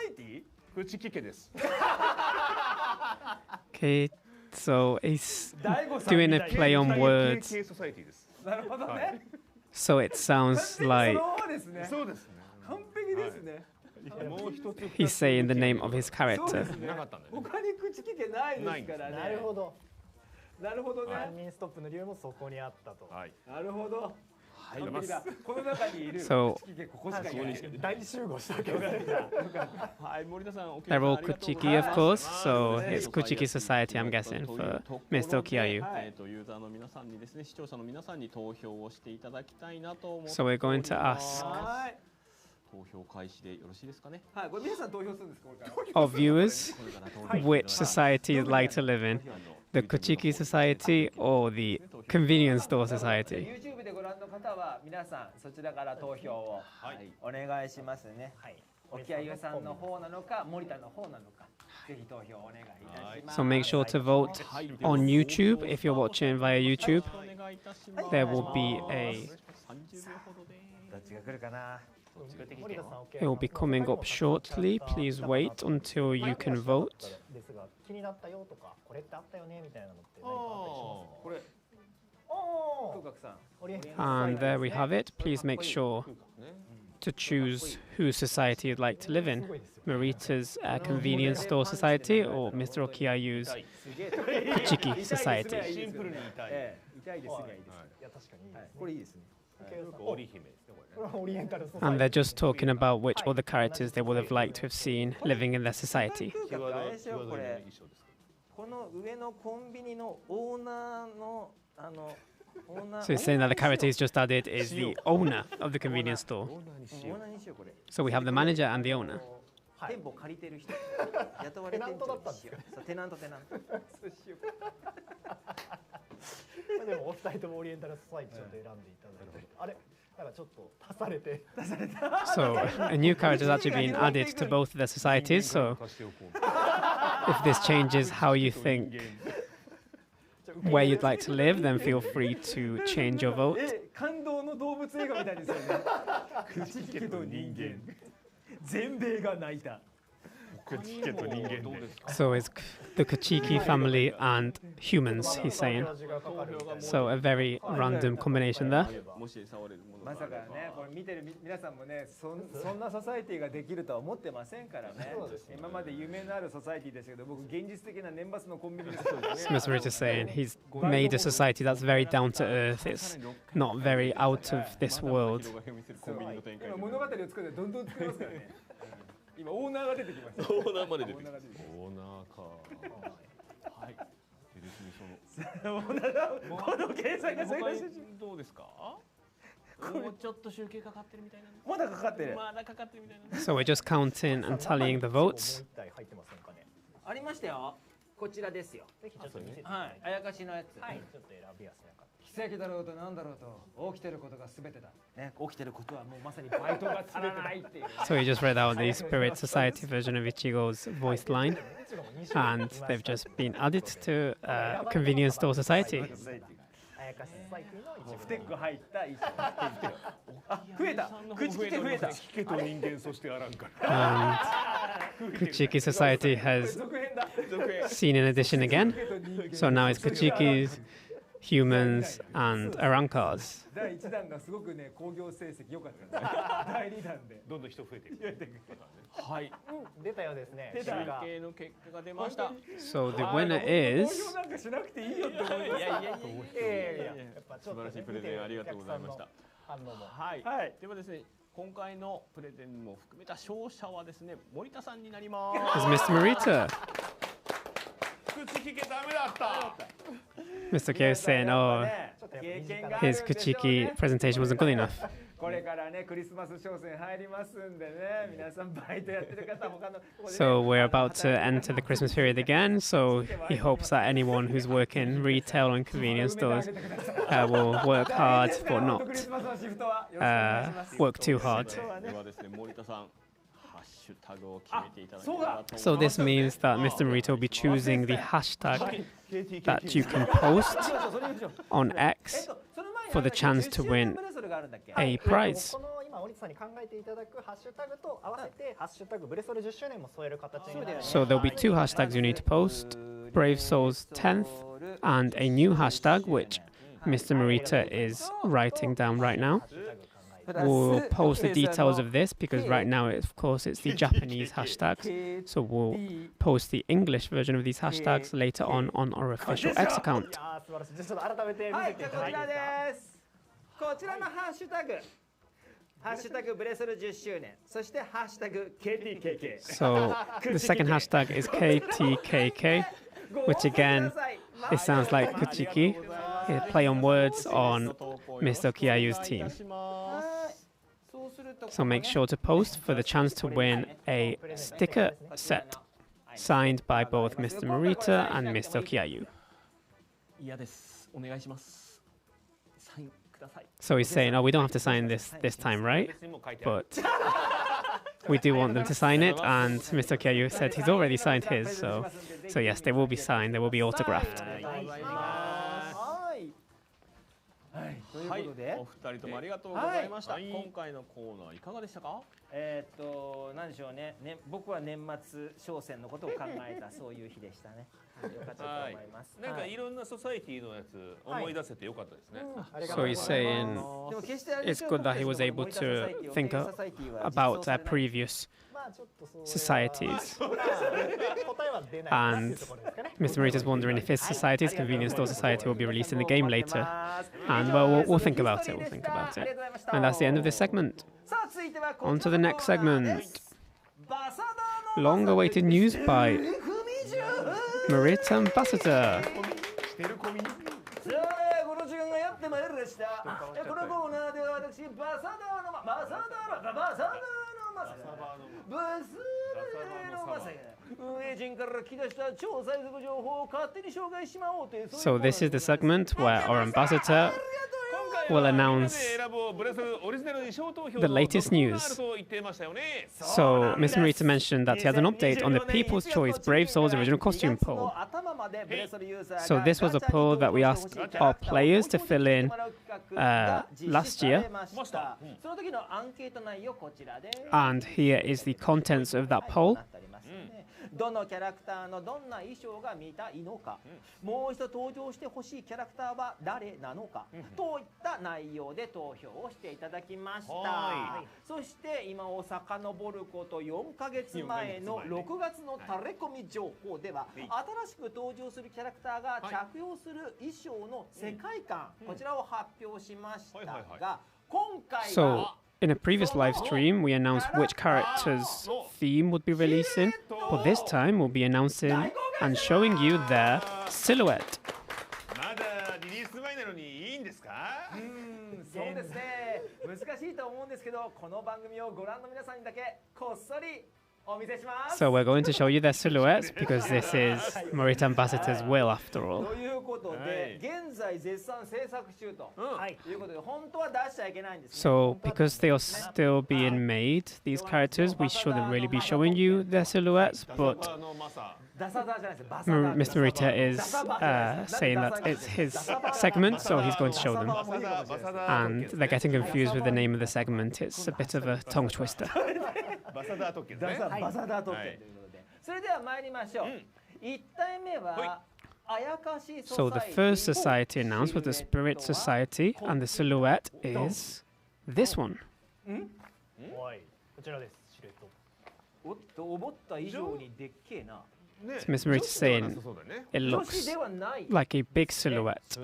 イティ？口利けです。 Okay, so he's doing a play on words. KTKK ソサイティです。なるほどね。 So it sounds like そうですね。完璧ですね。もう一つ he's saying the name of his そうで character. すね。なかったんだよね。他に口利けないですからね。なるほど。なるほどね。犯人ストップの理由もそこにあったと。はい。なるほど。はい。完璧だ。この中にいる口 So 利けここしかいない。大集合したわけですね。はい、森田さん、they're all Kuchiki, of course. So it's Kuchiki Society, I'm guessing, for Mr. Okiayu. ユーザーの皆さんにですね、視聴者の皆さんに投票をしていただきたいなと思って So we're going to ask はい。投票開始でよろしいですかね。はい。これ皆さん投票するんですかこれから。 our viewers これから投票 which society you'd like to live in, the Kuchiki Society or the Convenience Store Society. YouTube でご覧の方は皆さんそちらから投票をお願いしますね。はい。Okiayuさんの方なのか、森田の方なのか、ぜひ投票お願いいたします。 So make sure to vote on YouTube if you're watching via YouTube. お願いいたします。 There will be a 30秒ほどで。どっちが来るかな。 it will be coming up shortly. Please wait until you can vote. ですが気になったよとかこれってあったよねみたいなのって何かあったりしますか。これ、お空格さん。And there we have it. Please make sure to choose whose society you'd like to live in. Marita's Convenience Store Society or Mr. Okiayu's Kuchiki Society. シンプルに痛い。痛いですがいいです。いや確かにいいですね。これいいですね。織姫ですねこれね。これはオリエンタルソサイティ。 And they're just talking about which other characters they would have liked to have seen living in their society. 空格あれでしょこれ。衣装ですか。この上のコンビニのオーナーのオーナー。 So he's saying that the character he's just added is the owner of the convenience store. オーナーにしオよーナーにしようこれ。 So we have the manager and the owner. 店舗借りてる人。雇われ店長にしよう。そうテナント。そうしよう。でもお二人ともオリエンタルソサイティを選んでいただいて、あれなんかちょっと足されて。 So a new character has actually been added to both of their societies. So if this changes how you think where you'd like to live, then feel free to change your vote. 感動の動物映画みたいですよね。口利けと人間。全米が泣いた。口利けと人間で。 So it's the Kuchiki family and humans, he's saying. So a very random combination there. もし触れるものまさかね、これ見てる皆さんもね、そんなソサイティができるとは思ってませんからね。今まで夢のあるソサイティでしたけど、僕現実的な年末のコンビニですね。Mr. Morita saying he's made a society that's very down to earth. It's not very out of this world. 今物語を作ってどんどん作りますからね。今オーナーが出てきました。オーナーまで出てきた。オーナーか。はい。でですねこの計算が最後にどうですか？もうちょっと集計かかってるみたいな。まだかかってる。まだかかってるみたいな。 So we're just counting and tallying the votes. ありましたよ。こちらですよ。ぜひちょっと見せて。はい。あやかしのやつ。はい。ちょっと選びやすいか。奇跡だろうとなんだろうと起きてることがすべてだ。ね、起きてることはもうまさにバイトが足らないっていう。 So he just read out the Spirit Society version of Ichigo's voice line, and they've just been added to Convenience Store Society. あやかしソサイティの一部。ステック入った衣装。あ、増えた。口利け増えた。口利けと人間そしてあらんから。 And Kuchiki Society has 続編だ。 seen an addition again. So now it's Kuchiki's, humans, and Arankars. 第1弾がすごくね、興行成績良かった。第2弾で。どんどん人増えていく。はい。出たようですね。集計の結果が出ました。 So the winner is 投票なんかしなくていいよって思います。いやいやいやいや。やっぱちょっと素晴らしいプレゼンありがとうございました。反応も。はい。はい。ではですね、今回のプレゼンも含めた勝者はですね、森田さんになりま Mr. Morita. 口利けダメだった。Mr. Okiayu is saying, oh, his Kuchiki presentation wasn't good enough. これからねクリスマス商戦入りますんでね皆さんバイトやってる方他の So we're about to enter the Christmas period again, so he hopes that anyone who's working retail and convenience stores will work hard but not work too hard. So this means that Mr. Morita will be choosing the hashtag that you can post on X for the chance to win a prize. So there'll be two hashtags you need to post, Brave Souls 10th and a new hashtag which Mr. Morita is writing down right now. We'll post the details of this because right now, of course, it's the Japanese hashtags. So we'll post the English version of these hashtags later on our official X account. こちらのハッシュタグ、ハッシュタグブレソル10周年、そしてハッシュタグ KTKK. So the second hashtag is KTKK, which again, it sounds like Kuchiki. A play on words on Mr. Okiayu's team. So make sure to post for the chance to win a sticker set signed by both Mr. Morita and Mr. Okiayu. So he's saying, oh, we don't have to sign this time, right? But we do want them to sign it, and Mr. Okiayu said he's already signed his, so yes, they will be signed, they will be autographed. はい、お二人ともありがとうございました。今回のコーナーいかがでしたか？なんでしょうね。僕は年末商戦のことを考えたそういう日でしたね。よかったと思います。なんかいろんなソサイティのやつ思い出せてよかったですね。So he's saying it's good that he was able to think about their previous societies. And Mr. Morita's wondering if his society's convenience store society will be released in the game later. And well, we'll think about it. We'll think about it. And that's the end of this segment. On to the next segment. Long-awaited news by Morita Ambassador. この時間がやってまいりました。このコーナーでは私バサダーのマサ運営陣から聞き出した超最速情報を勝手に紹介しまおうという。 So this is the segment where our ambassador will announce the latest news. So Mr. Morita mentioned that he has an update on the People's Choice Brave Souls original costume poll. So this was a poll that we asked our players to fill in last year. And here is the contents of that poll. どのキャラクターのどんな衣装が見たいのか、もう一度登場してほしいキャラクターは誰なのか、といった内容で投票をしていただきました。そして今を遡ること4ヶ月前の6月のタレコミ情報では、新しく登場するキャラクターが着用する衣装の世界観、こちらを発表しましたが、今回は In a previous live stream, we announced which character's theme would be releasing, but this time we'll be announcing and showing you their silhouette. そうですね。難しいと思うんですけど、この番組をご覧の皆さんにだけこっそり So we're going to show you their silhouettes because this is Morita Ambassador's will after all. So because they are still being made, these characters, we shouldn't really be showing you their silhouettes, but Mr. Morita is saying that it's his segment, so he's going to show them. And they're getting confused with the name of the segment. It's a bit of a tongue twister. バサダー特権ですね。バサダー特権ということで。それでは参りましょう。1体目は So the first society announced was the Spirit Society, and the silhouette is this one. So Mr. Morita is saying it looks like a big silhouette.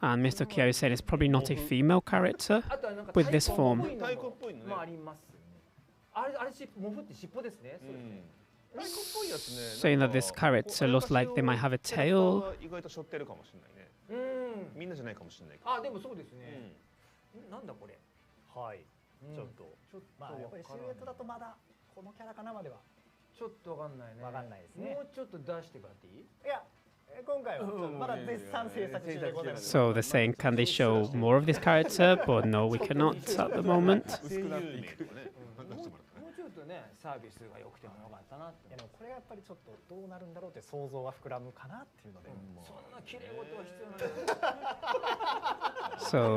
And Mr. Okiayu said it's probably not a female character with this form. saying that this character looks like they might have a tail. 意外と背負ってるかもしれないね。みんなじゃないかもしれないけど。あ、でもそうですね。なんだこれ。はい。ちょっとまあやっぱりシルエットだとまだこのキャラかなまではちょっとわかんないね。わかんないですね。もうちょっと出してもらっていい？いや。今回はまだ絶賛制作中でございます。 So they're saying, can they show more of this character? But no, we cannot at the moment. もうちょっとね、サービスが良くてもよかったなって。でもこれがやっぱりちょっとどうなるんだろうって想像が膨らむかなっていうので。そんな綺麗事は必要な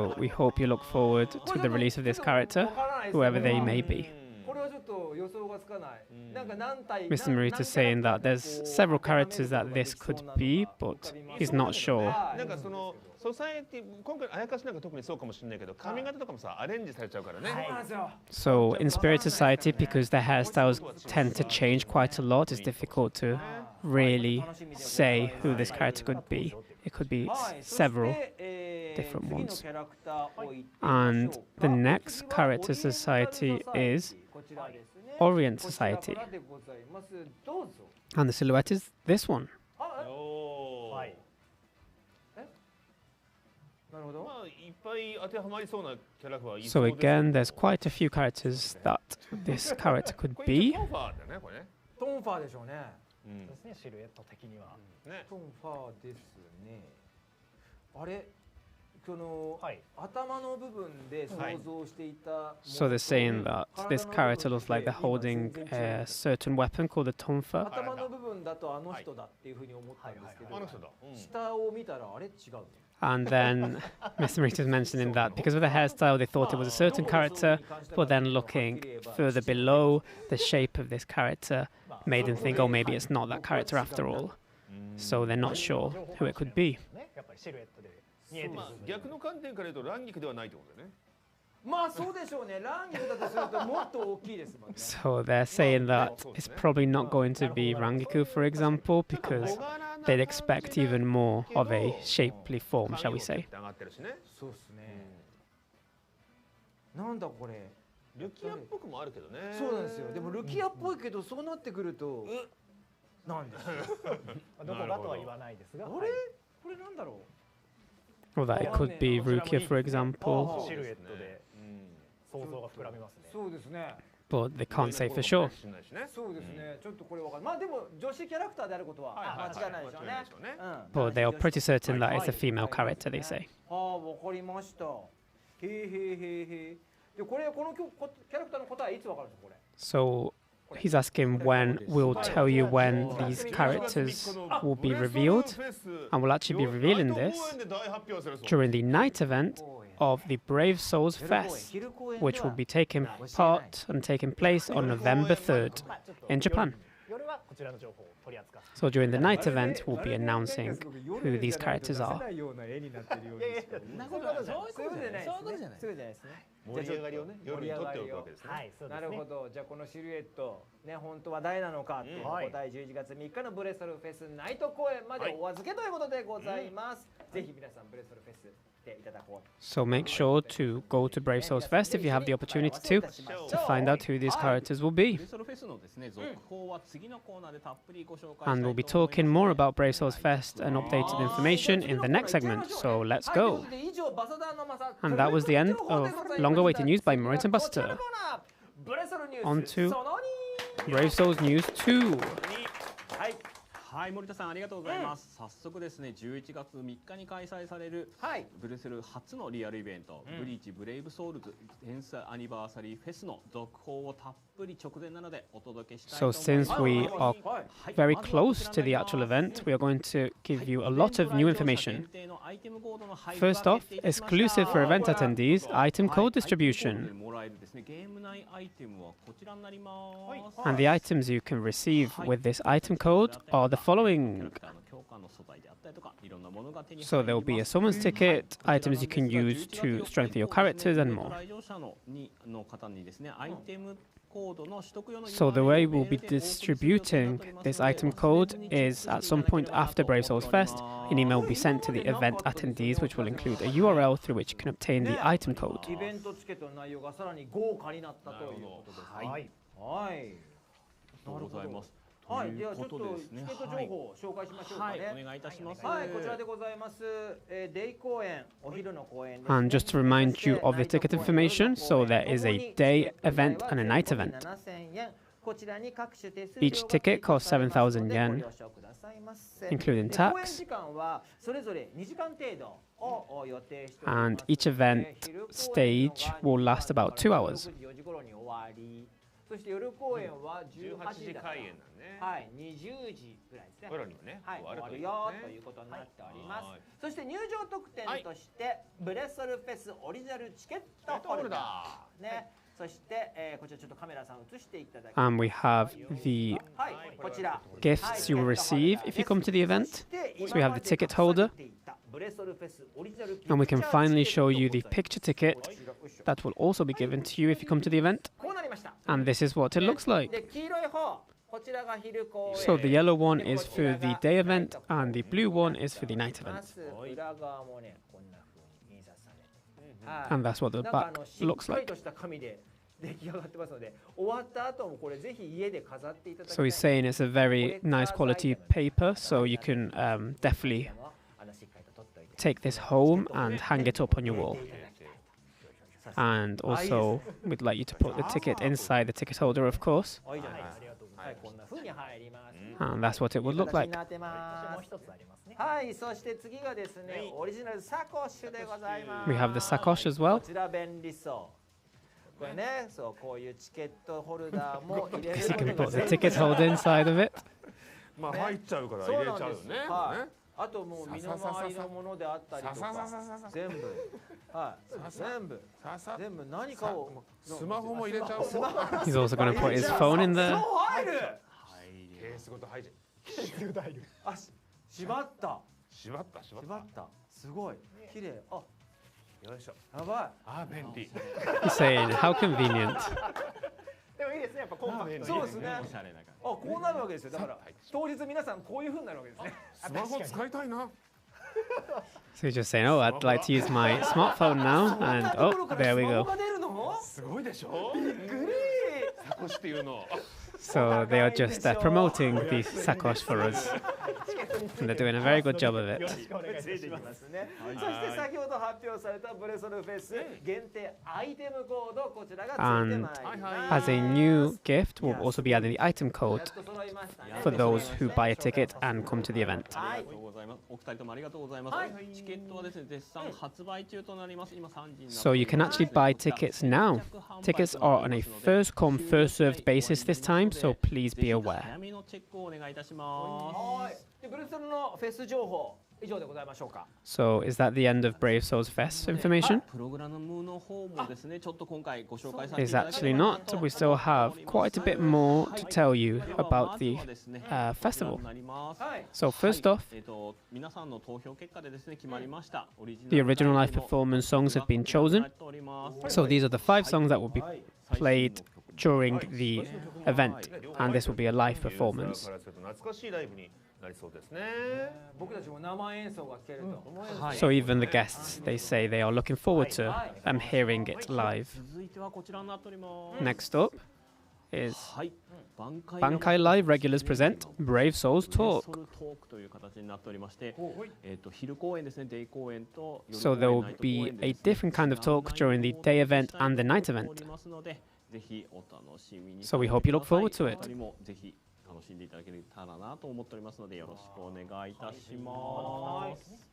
い。 So we hope you look forward to the release of this character, whoever they may be. これはちょっと予想がつかない。なんか何体 Mr. Morita is saying that there's several characters that this could be, but he's not sure. なんかそのソサエティ今回あやかしなんか特にそうかもしれないけど髪型とかもさアレンジされちゃうからね。 So in Spirit Society, because their hairstyles tend to change quite a lot, it's difficult to really say who this character could be. It could be several different ones. And the next character society is Orient Society. And the silhouette is this one. So again, there's quite a few characters that this character could be. トンファーでしょうね。ですね、シルエット的には。トンファーですね。あれ、その頭の部分で想像していた。So they're saying that this character looks like they're holding a certain weapon called a tonfa. 頭の部分だとあの人だっていうふうに思ったんですけど、下を見たらあれ違う。 And then Mr. Morita is mentioning that because of the hairstyle, they thought it was a certain character, but then looking further below, the shape of this character made them think, oh, maybe it's not that character after all. So they're not sure who it could be. 逆の観点から言うと乱菊ではないってことだよね。 まあそうでしょうね。乱菊だとするともっと大きいですもんね。 So they're saying that it's probably not going to be Rangiku, for example, because they'd expect even more of a shapely form, shall we say. そうですね。なんだこれ。ルキアっぽくもあるけどね。そうなんですよ。でもルキアっぽいけどそうなってくるとなんですよ。どこがとは言わないですが。あれこれなんだろう。 Or that it could be Rukia, for example. シルエットで想像が膨らみますね。そうですね。 But they can't say for sure. そうですね。ちょっとこれわかんない。まあでも女子キャラクターであることは間違いないでしょうね。But they are pretty certain that it's a female character, they say. ああ、わかりました。へえへえへえ。でこのキャラクターの答えいつわかるんですかこれ。 So he's asking when we'll tell you when these characters will be revealed, and we'll actually be revealing this during the night event of the Brave Souls Fest, which will be taking place on November 3rd in Japan. So during the night event, we'll be announcing who these characters are. 盛り上がりをね、夜にとっておくわけですね。なるほど。じゃあこのシルエットね、本当は誰なのかっていう答え11月3日のブレストルフェスナイト公演までお預けということでございます。ぜひ皆さんブレストルフェスでいただこう。 So make sure to go to Brave Souls Fest if you have the opportunity to find out who these characters will be. And we'll be talking more about Brave Souls Fest and updated information in the next segment. So let's go. And that was the end of long-awaited news by Morita Ambassador. On to Brave Souls News 2. はい、森田さんありがとうございます。早速ですね、11月3日に開催されるブレセル初のリアルイベント、ブリーチブレイブソウルズデンスアニバーサリーフェスの続報をたっぷり直前なのでお届けしたいと思います。So since we are very close to the actual event, we are going to give you a lot of new information. First off, exclusive for event attendees, item code distribution. And the items you can receive with this item code are the following. So there will be a summons ticket, items you can use to strengthen your characters and more. So the way we'll be distributing this item code is at some point after Brave Souls Fest, an email will be sent to the event attendees which will include a URL through which you can obtain the item code. とはい、ではちょっとチケット情報を紹介しましょうかね。はい、お願いいたします。はい、こちらでございます。デイ公演、お昼の公演です。And just to remind you of the ticket information, so there is a day event and a night event. Each ticket costs 7,000 yen, including tax. And each event stage will last about 2 hours. そして夜公演は18時開演だね。はい、20時ぐらいですね。夜にもね、はい、終わるよということになっております。そして入場特典としてブレソルフェスオリジナルチケットホルダーね。そしてこちらちょっとカメラさん映していただきます。And we have the gifts you will receive if you come to the event. So we have the ticket holder. And we can finally show you the picture ticket that will also be given to you if you come to the event. And this is what it looks like. So the yellow one is for the day event and the blue one is for the night event. And that's what the back looks like. So he's saying it's a very nice quality paper, so you can definitely take this home and hang it up on your wall. And also, we'd like you to put the ticket inside the ticket holder, of course. And that's what it would look like. We have the sakosh as well. Because you can put the ticket holder inside of it. まあ入っちゃうから入れちゃうよね。あともう身の回りのものであったりとか全部全部何かをスマホも入れちゃう。He's also going to put his phone in there. ケースごと入る。あ、縛った。縛った。すごい綺麗。あ、よいしょ。やばい。あ、便利。He's saying, how convenient. でもいいですね、やっぱコンパクト。そうですね。あ、こうなるわけですよ。だから当日皆さんこういう風になるわけですね。スマホ使いたいな。 So he's just saying, oh, I'd like to use my smartphone now. And oh, there we go. すごいでしょ。びっくり。サコシっていうの。 So they are just promoting the sakosh for us. And they're doing a very good job of it. そして先ほど発表されたブレソルフェス限定アイテムコードこちらがついてまいります。 As a new gift, we'll also be adding the item code for those who buy a ticket and come to the event. ありがとうございます。お二人ともありがとうございます。チケットはですね、絶賛発売中となります。今3時になって So you can actually buy tickets now. Tickets are on a first come, first served basis this time, so please be aware. 早めのチェックをお願いいたします。でブレソルのフェス情報以上でございましょうか。 So is that the end of Brave Souls Fest information? プログラムの方もですね、ちょっと今回ご紹介させてい Is ただき actually not. We still have quite a bit more to tell you about the festival. So first off, 皆さんの投票結果でですね、決まりました。 the original live performance songs have been chosen. So these are the 5 songs that will be played during the event, and this will be a live performance. So even the guests, they say they are looking forward to hearing it live. Next up is Bankai Live regulars present Brave Souls Talk. So there will be a different kind of talk during the day event and the night event. So we hope you look forward to it. 楽しんでいただけたらなと思っておりますのでよろしくお願いいたします。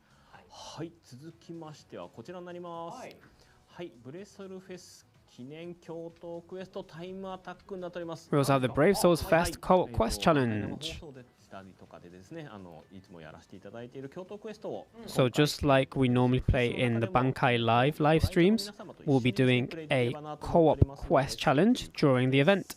はい、続きましてはこちらになります。はい、ブレソルフェス記念共闘クエストタイムアタックになっております。We also have the Brave Souls Fest Quest Challenge. So just like we normally play in the Bankai live streams, we'll be doing a co-op quest challenge during the event.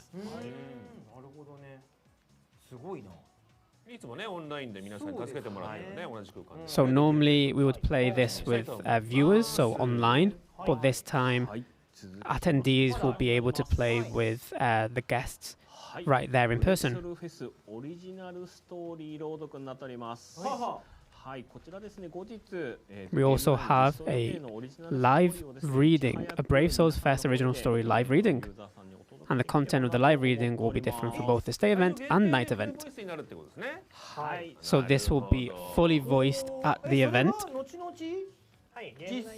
So normally we would play this with viewers, so online, but this time attendees will be able to play with the guests right there in person. We also have a live reading, a Brave Souls Fest original story live reading. And the content of the live reading will be different for both this day event and night event. So this will be fully voiced at the event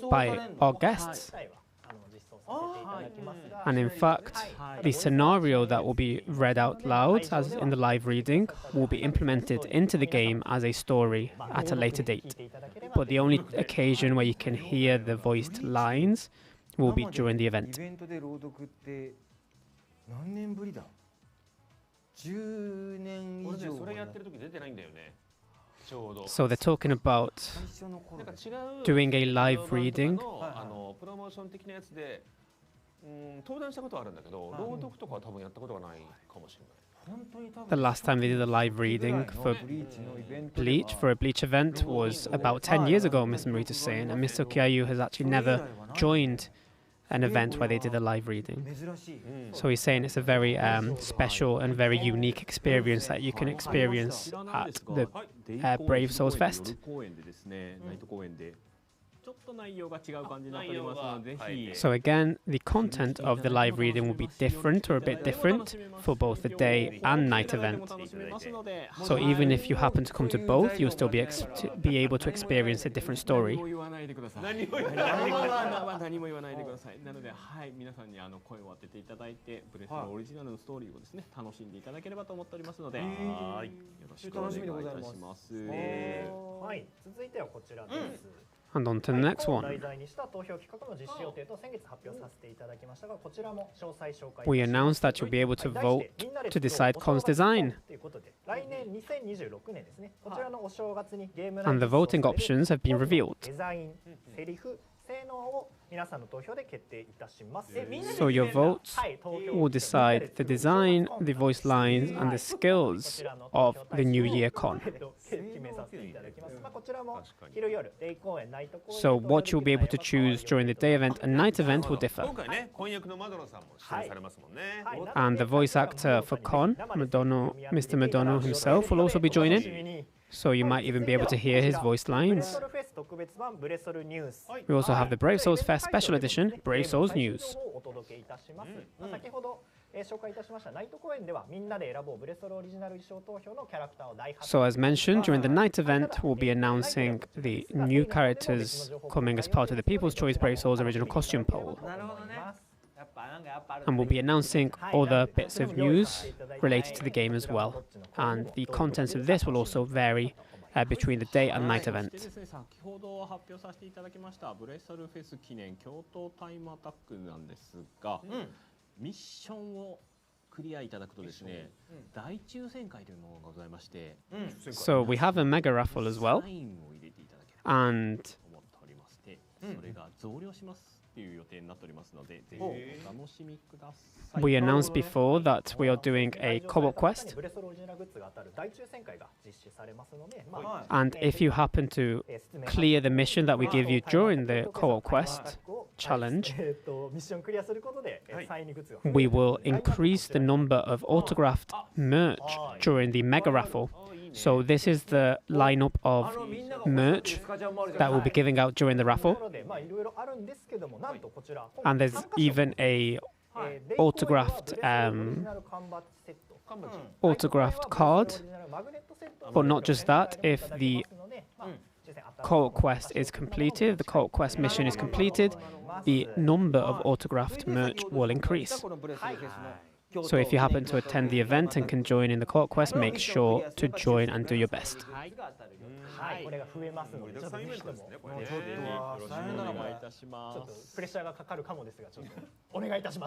by our guests. And in fact, the scenario that will be read out loud, as in the live reading, will be implemented into the game as a story at a later date. But the only occasion where you can hear the voiced lines will be during the event. So they're talking about doing a live reading. The last time they did a live reading for Bleach, for a Bleach event, was about 10 years ago, Mr. Morita's saying, and Mr. Okiayu has actually never joined an event where they did a live reading. So he's saying it's a very special and very unique experience that you can experience at the Brave Souls Fest. So again, the content of the live reading will be different or a bit different for both the day and night event. So even if you happen to come to both, you'll still be able to experience a different story. And on to the next one. We announced that you'll be able to vote to decide Con's design. And the voting options have been revealed. So your votes will decide the design, the voice lines, and the skills of the New Year Con. So what you'll be able to choose during the day event and night event will differ. And the voice actor for Con, Mr. Madono himself, will also be joining. So you might even be able to hear his voice lines. We also have the Brave Souls Fest Special Edition, Brave Souls News. So as mentioned, during the night event, we'll be announcing the new characters coming as part of the People's Choice Brave Souls original costume poll. And we'll be announcing other bits of news related to the game as well. And the contents of this will also vary between the day and night event. So we have a mega raffle as well. And we announced before that we are doing a co-op quest. And if you happen to clear the mission that we give you during the co-op quest challenge, we will increase the number of autographed merch during the mega raffle. So this is the lineup of merch that we'll be giving out during the raffle. And there's even a autographed card. But not just that, if the co-op quest is completed, the co-op quest mission is completed, the number of autographed merch will increase. So if you happen to attend the event and can join in the co-op quest, make sure to join and do your best.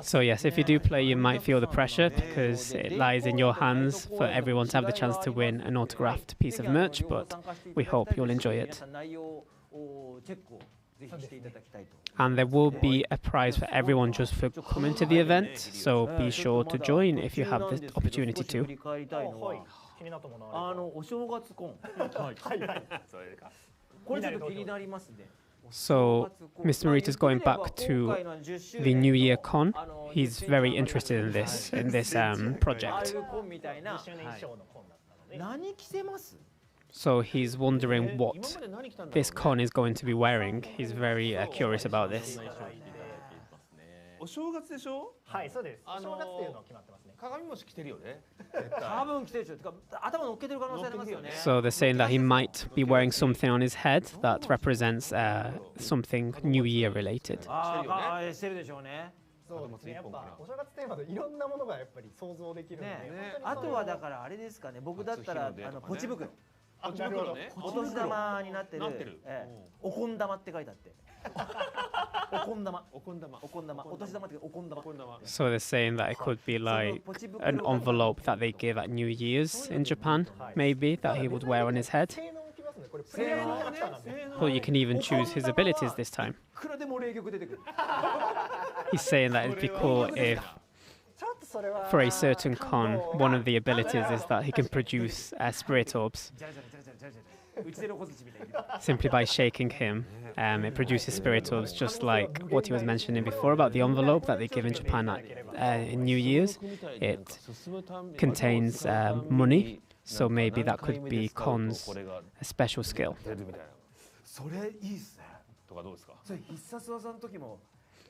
So yes, if you do play, you might feel the pressure because it lies in your hands for everyone to have the chance to win an autographed piece of merch, but we hope you'll enjoy it. And there will be a prize for everyone just for coming to the event, so be sure to join if you have the opportunity to. So Mr. Morita is going back to the New Year Con. He's very interested in this project. So he's wondering what this con is going to be wearing. He's very curious about this. お正月でしょ？はい、そうです。お正月っていうのは決まってますね。鏡餅着てるよね。多分来てるでしょ。てか頭乗っけてる可能性ありますよね。 So they're saying that he might be wearing something on his head that represents something New Year related. してるでしょうね。そうですね。やっぱお正月テーマでいろんなものがやっぱり想像できるので。あとはだからあれですかね。僕だったらポチ袋。ポチ袋ね。お年玉になってる。おこん玉って書いてあって。おこん玉。おこん玉。おこん玉。お年玉っておこん玉。 So they're saying that it could be like an envelope that they give at New Year's in Japan, maybe, that he would wear on his head. Or you can even choose his abilities this time. He's saying that it'd be cool if, for a certain con, one of the abilities is that he can produce spirit orbs. Simply by shaking him, it produces spirit orbs, just like what he was mentioning before about the envelope that they give in Japan at New Year's. It contains money, so maybe that could be Kon's a special skill. それいいっすね。とかどうですか？それ必殺技の時も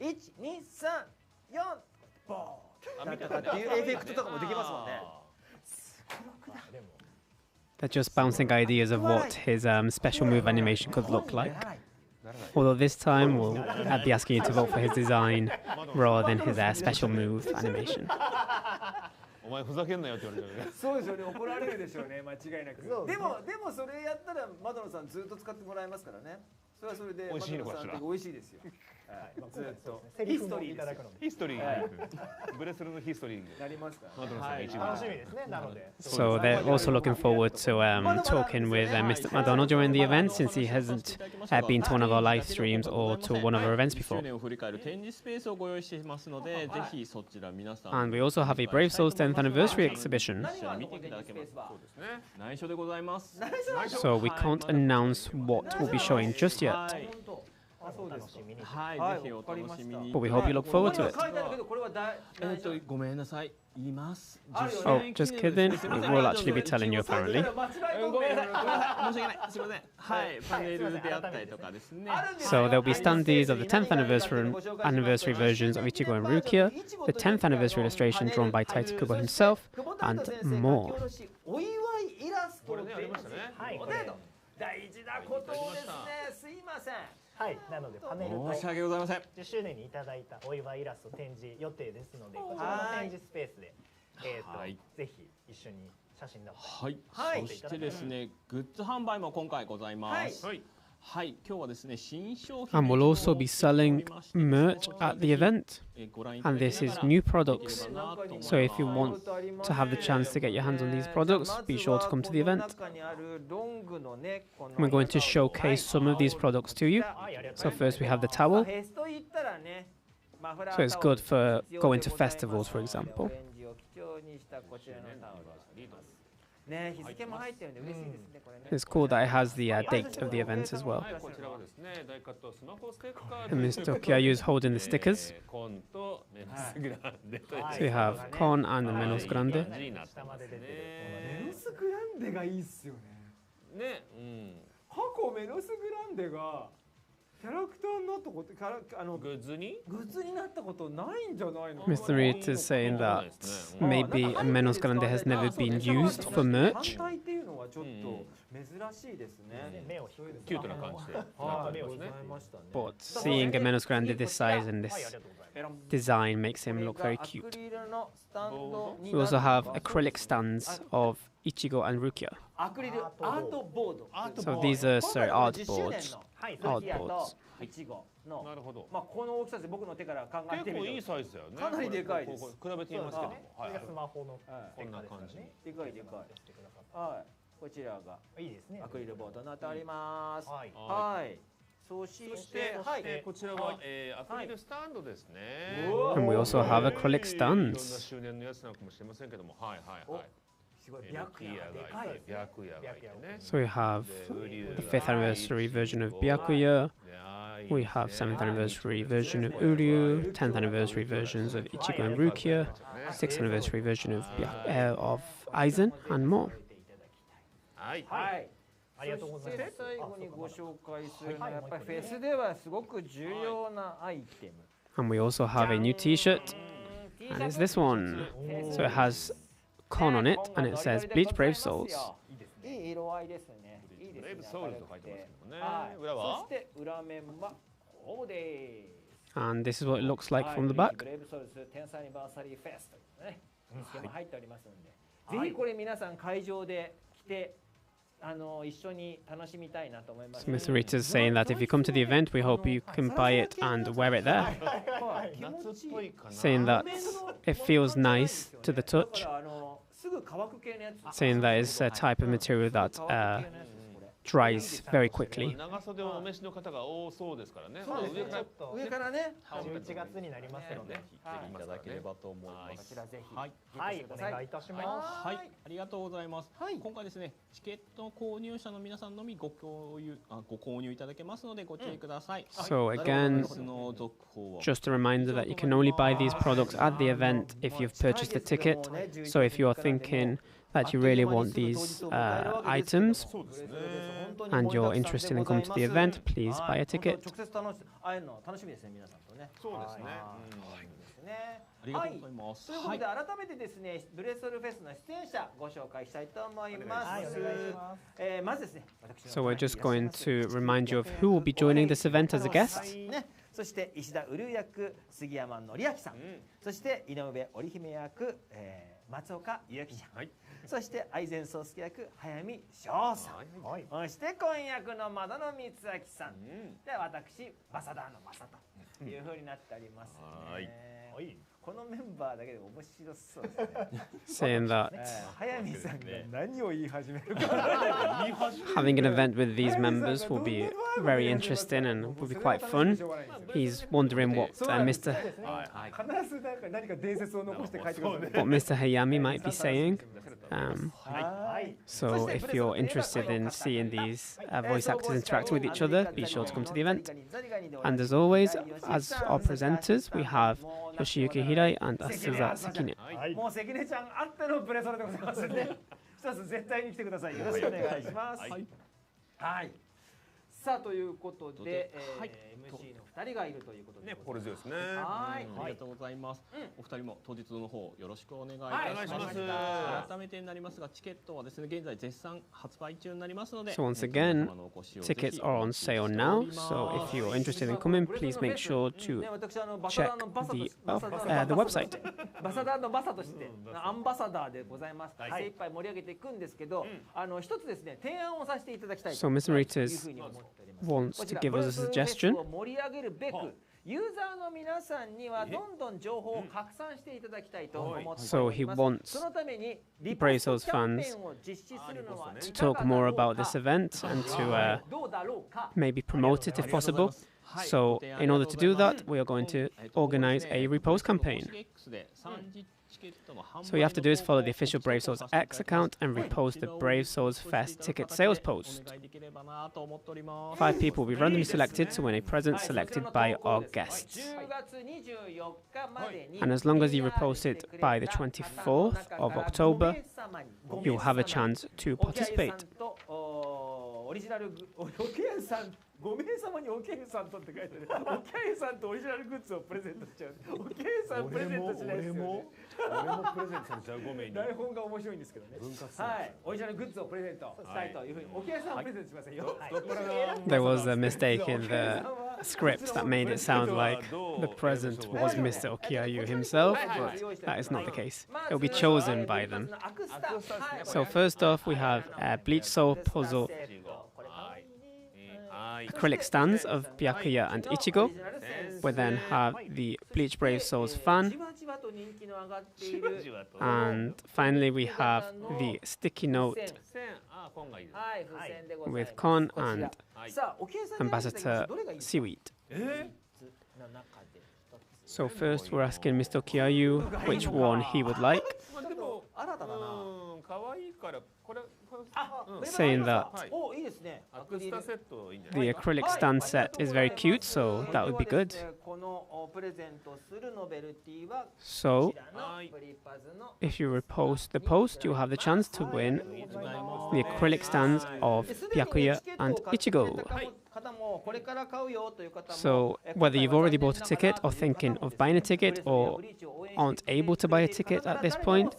1、2、3、4ボーンっていうエフェクトとかもできますもんね。 They're just bouncing ideas of what his special move animation could look like. Although this time we'll be asking you to vote for his design rather than his special move animation. お前ふざけんなよって言われちゃうね。そうですよね。怒られるでしょうね。間違いなく。でもそれやったら窓野さんずっと使ってもらえますからね。それはそれで窓野さんって美味しいですよ。ずっとヒストリーいただくの。ヒストリー。ブレスルのヒストリーになりますから。窓野さんが一番。楽しみですね。なので。So they're also looking forward to talking with Mr. Madonna during the event, since he hasn't been to one of our live streams or to one of our events before. And we also have a Brave Souls 10th anniversary exhibition. So we can't announce what will be showing just yet. But we hope you look forward to it. Oh, just kidding. It will actually be telling you apparently. So there'll be standees of the 10th anniversary versions of Ichigo and Rukia, the 10th anniversary illustration drawn by Tite Kubo himself, and more. はい、なのでパネルと申し訳ございません。10周年にいただいたお祝いイラスト展示予定ですので、こちらの展示スペースで、ぜひ一緒に写真だったり、はい、そしてですね、グッズ販売も今回ございます。はい、今日はですね、新商品 And we'll also be selling merch at the event. And this is new products. So if you want to have the chance to get your hands on these products, be sure to come to the event. We're going to showcase some of these products to you. So first we have the towel. So it's good for going to festivals, for example. It's cool that it has the date of the event as well. And Mr. Okiayu is holding the stickers. So we have Kon and the Menos Grande. メノスグランデがいいっすよね。ね、過去メノスグランデがキャラクターになったことグッズになったことないんじゃないの Mr. Ryotaro is saying that maybe a Menos Grande has never been used for merch. 単体っていうのはちょっと珍しいですね。目を引くキュートな感じで。But seeing a Menos Grande this size and this design makes him look very cute. We also have acrylic stands of Ichigo and Rukia. アクリルアートボード。So these are artboards. いちごの。なるほど。まあこの大きさで僕の手から考えてみると結構いいサイズだよね。かなりでかいです。比べてみますけども。これがスマホのこんな感じ。でかいでかい。はい。こちらがいいですね。アクリルボードになっております。はい。はい。そして、はい、こちらはアクリルスタンドですね。And we also have acrylic いろんな stands. 周年のやつなのかもしれませんけども、はいはいはい。すごい白夜がでかいですね。白夜がいてね。 So we have the 5th anniversary version of Byakuya. We have 7th anniversary version of Uryu, 10th anniversary versions of Ichigo and Rukia, 6th anniversary version of Aizen, and more. はい。はい。ありがとうございます。最後にご紹介するのはやっぱりフェスではすごく重要なアイテム。And we also have a new T-shirt, and it's this one. So it has Kon on it, and it says Bleach Brave Souls. いい色合いですね。いいですね。ブレイブソウルと書いてますけどね。はい。裏は？そして裏面はこうです。 And this is what it looks like from the back. ブレイブソウルズ10thアニバーサリーフェスというね、日付も入っておりますので、ぜひこれ皆さん会場で来て一緒に楽しみたいなと思います。 So Mr. Rita is saying that if you come to the event, we hope you can buy it and wear it there. Saying that it feels nice to the touch. Saying that it's a type of material that dries very quickly. 長袖をお召しの方が多そうですからね。上からね、11月になりますので、いただければと思います。こちらぜひ、はい、お願いいたします。はい、ありがとうございます。今回ですね、チケット購入者の皆さんのみご購入いただけますのでご注意ください。 So again, just a reminder that you can only buy these products at the event if you've purchased a ticket. So if you are thinking that you really want these items and you're interested in coming to the event, please buy a ticket. 直接会えるの楽しみですね、皆さんとね。そうですね。ありがとうございます。ということで改めてですね、ブレソルフェスの出演者ご紹介したいと思います。まずですね、So we're just going to remind you of who will be joining this event as a guest. そして石田うる役杉山紀明さん、そして井上織姫役松岡裕樹ちゃん、そして愛禅宗介役早見翔さん、そして婚約の窓野光明さん、で私バサダーのマサというふうになっておりますね。このメンバーだけで面白そうですね。Saying that 早見さんが何を言い始めるか。 having an event with these members will be very interesting and will be quite fun. He's wondering what Mr. Hayami might be saying. So if you're interested in seeing these voice actors interact with each other, be sure to come to the event. And as always, as our presenters, we have Yoshiyuki Hirai and Asuza Sekine. もう関根ちゃんあってのブレソルでございますので、一つ絶対に来てください。よろしくお願いします。はい。さあということで、MC の2人がいるということで、ね、心強いですね。はい、ありがとうございます。お二人も当日の方よろしくお願いいたします。改めてになりますが、チケットはですね、現在絶賛発売中になりますので。So once again, tickets are on sale now. So if you're interested in coming, please make sure to check the website. バサダーのバサとしてアンバサダーでございますから、精一杯盛り上げていくんですけど、一つですね、提案をさせていただきたいというふうに思っております。 wants to give us a suggestion. 盛り上げるべく、ユーザーの皆さんにはどんどん情報を拡散していただきたいと思っております。 So he wantsそのために Brave Souls fans to talk more about this event and to maybe promote it if possible. So in order to do that, we are going to organize a repost campaign. So you have to do is follow the official Brave Souls X account and repost the Brave Souls Fest ticket sales post. 5 people will be randomly selected to win a present selected by our guests. And as long as you repost it by the 24th of October, you'll have a chance to participate. 5名様にオキャユさんとって書いてる。オキャユさんとオリジナルグッズをプレゼントしちゃう。オキャユさんプレゼントしないですよね。俺もプレゼントされちゃう5名に。台本が面白いんですけどね。はい、オリジナルグッズをプレゼントしたいというふうにオキャユさんはプレゼントしませんよ。There was a mistake in the script that made it sound like the present was Mr. Okiayu himself, but that is not the case. It will be chosen by them. So first off, we have Bleach Soul Puzzle acrylic stands of Byakuya and Ichigo. We then have the Bleach Brave Souls fan. And finally we have the sticky note with Kon and Ambassador Seaweed. So first we're asking Mr. Okiayu which one he would like, saying that the acrylic stand set is very cute, so that would be good. So if you repost the post, you'll have the chance to win the acrylic stands of Byakuya and Ichigo. So whether you've already bought a ticket or thinking of buying a ticket or aren't able to buy a ticket at this point,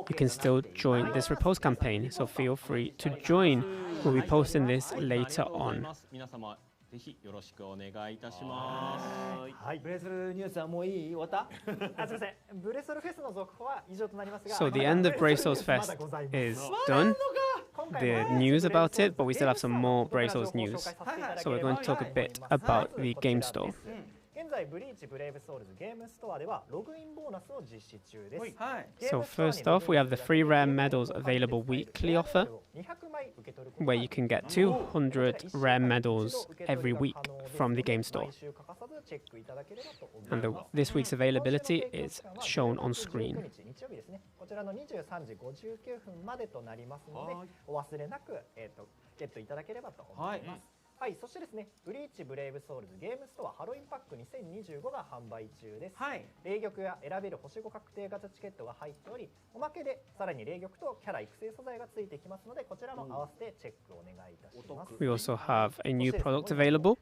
you can still join this repose campaign. So feel free to join. We'll be posting this later on. 皆様ぜひよろしくお願いいたします。はい、ブレソルニュースはもういい？終わった？あ、すみません。ブレソルフェスの続報は以上となりますが。So the end of Brazos Fest is done. The news about it, but we still have some more Brazos news. So we're going to talk a bit about the game store. 現在ブリーチブレイブソウルズゲームストアではログインボーナスを実施中です。So first off, we have the free rare medals available weekly offer, where you can get 200 rare medals every week from the game store. And this week's availability is shown on screen. こちらの23時59分までとなりますので、お忘れなくゲットいただければと思います。はい、そしてですね、ブリーチブレイブソウルズゲームストアハロウィンパック2025が販売中です。はい、霊玉や選べる星5確定ガチャチケットが入っており、おまけでさらに霊玉とキャラ育成素材がついてきますので、こちらも合わせてチェックをお願いいたします。We also have a new product available,